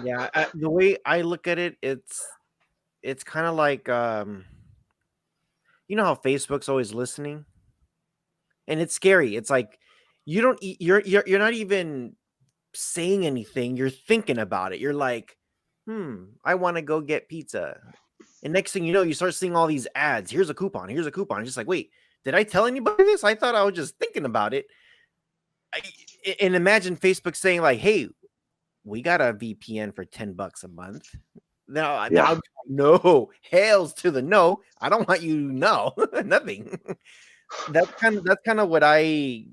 Yeah, the way I look at it, it's kind of like how Facebook's always listening, and it's scary. It's like you're not even saying anything. You're thinking about it. You're like, I want to go get pizza. And next thing you know, you start seeing all these ads. Here's a coupon. Here's a coupon. It's just like, wait, did I tell anybody this? I thought I was just thinking about it. And imagine Facebook saying like, hey, we got a VPN for $10 a month. Now, no, hails to the no. I don't want you to know nothing. That's kind of what I,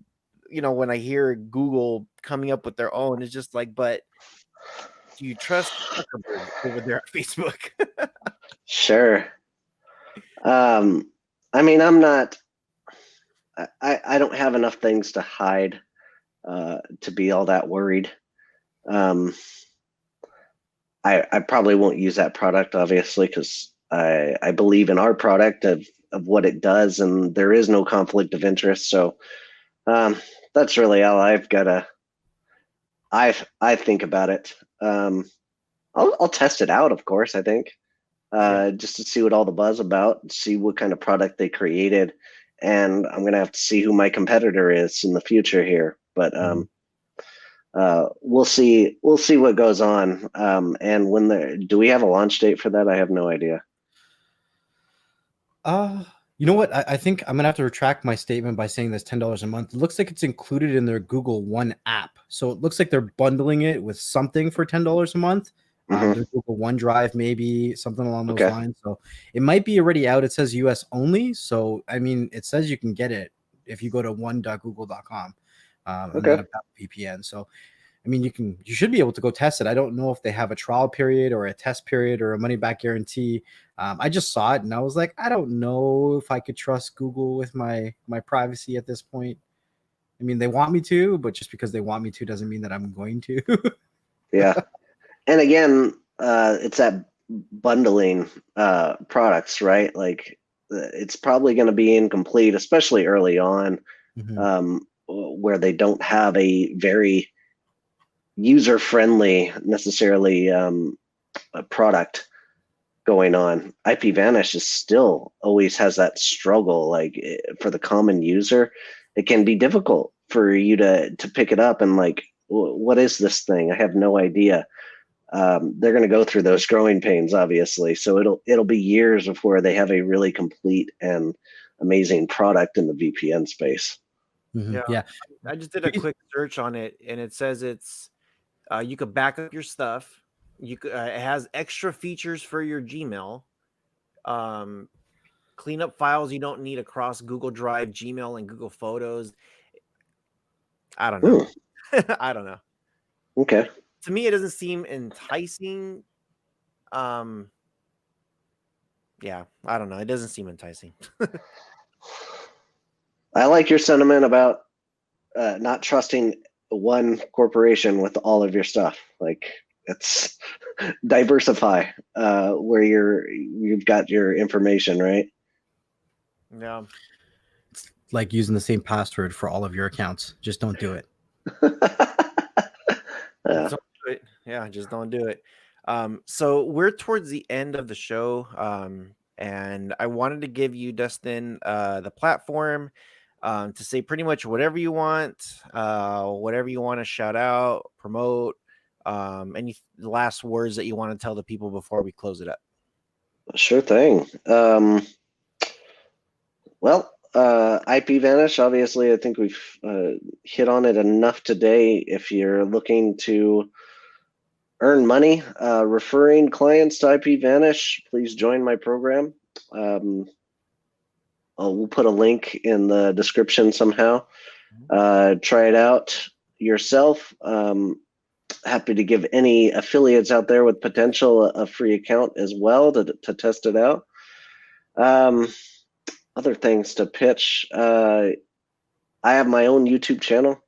when I hear Google coming up with their own, it's just like, but do you trust Zuckerberg over there at Facebook? Sure. I mean, I'm not I don't have enough things to hide to be all that worried. I probably won't use that product, obviously, because I believe in our product of what it does, and there is no conflict of interest. So that's really all I've got to. I think about it. I'll test it out, of course. I think just to see what all the buzz about, see what kind of product they created, and I'm gonna have to see who my competitor is in the future here. But we'll see. We'll see what goes on. And do we have a launch date for that? I have no idea. You know what? I think I'm gonna have to retract my statement by saying this $10 a month. It looks like it's included in their Google One app, so it looks like they're bundling it with something for $10 a month. Their Google OneDrive, maybe something along those lines. So it might be already out. It says US only. So I mean, it says you can get it if you go to one.google.com and then about VPN. So I mean, you should be able to go test it. I don't know if they have a trial period or a test period or a money back guarantee. I just saw it and I was like, I don't know if I could trust Google with my privacy at this point. I mean, they want me to, but just because they want me to doesn't mean that I'm going to. Yeah. And again, it's that bundling products, right? Like it's probably going to be incomplete, especially early on, where they don't have a very user-friendly necessarily a product going on. IPVanish is still always has that struggle. Like for the common user, it can be difficult for you to pick it up and like, what is this thing? I have no idea. They're going to go through those growing pains, obviously. So it'll be years before they have a really complete and amazing product in the VPN space. Yeah. I just did a quick search on it, and it says it's you could back up your stuff. You could it has extra features for your Gmail. Clean up files you don't need across Google Drive, Gmail, and Google Photos. I don't know. I don't know. Okay. To me, it doesn't seem enticing. Yeah, I don't know. It doesn't seem enticing. I like your sentiment about not trusting one corporation with all of your stuff. Like it's diversify where you've got your information, right? Yeah. It's like using the same password for all of your accounts. Just don't do it. Just don't do it. Yeah, just don't do it. So we're towards the end of the show. And I wanted to give you, Dustin, the platform to say pretty much whatever you want, whatever you want to shout out, promote, any last words that you want to tell the people before we close it up. Sure thing. Well, IPVanish, obviously, I think we've hit on it enough today. If you're looking to earn money referring clients to IPVanish, please join my program. We'll put a link in the description somehow. Try it out yourself. Happy to give any affiliates out there with potential a free account as well to test it out. Other things to pitch. I have my own YouTube channel.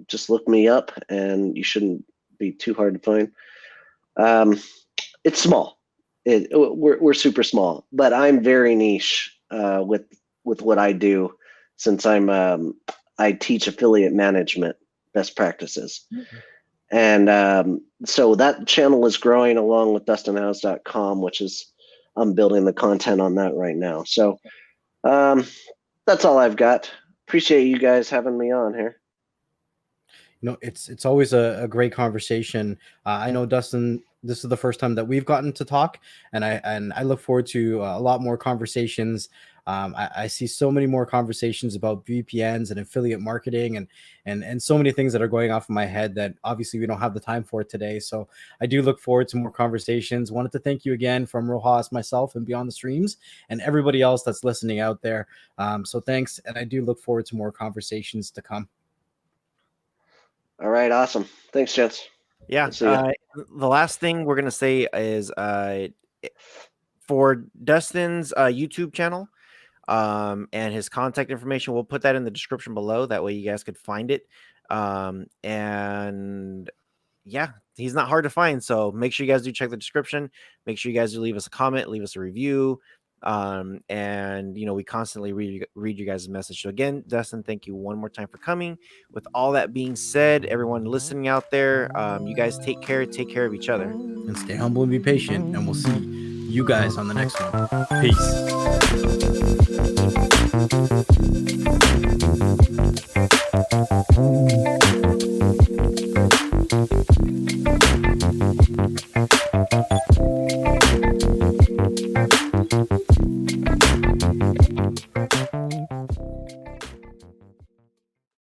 Just look me up and you shouldn't be too hard to find. It's small. We're super small, but I'm very niche with what I do, since I teach affiliate management best practices. And so that channel is growing along with dustinhowes.com, which is I'm building the content on that right now. So that's all I've got. Appreciate you guys having me on here. You know, it's always a great conversation. I know, Dustin, this is the first time that we've gotten to talk, and I look forward to a lot more conversations. I see so many more conversations about VPNs and affiliate marketing and so many things that are going off in my head that obviously we don't have the time for today. So I do look forward to more conversations. Wanted to thank you again from Rohas, myself, and Beyond the Streams, and everybody else that's listening out there. So thanks, and I do look forward to more conversations to come. All right, awesome. Thanks, gents. Yeah. The last thing we're gonna say is for Dustin's YouTube channel, and his contact information. We'll put that in the description below. That way you guys could find it. And yeah, he's not hard to find. So make sure you guys do check the description. Make sure you guys do leave us a comment, leave us a review. And we constantly read you guys' message. So again, Dustin, thank you one more time for coming. With all that being said, everyone listening out there, you guys take care of each other, and stay humble and be patient, and we'll see you guys on the next one. Peace.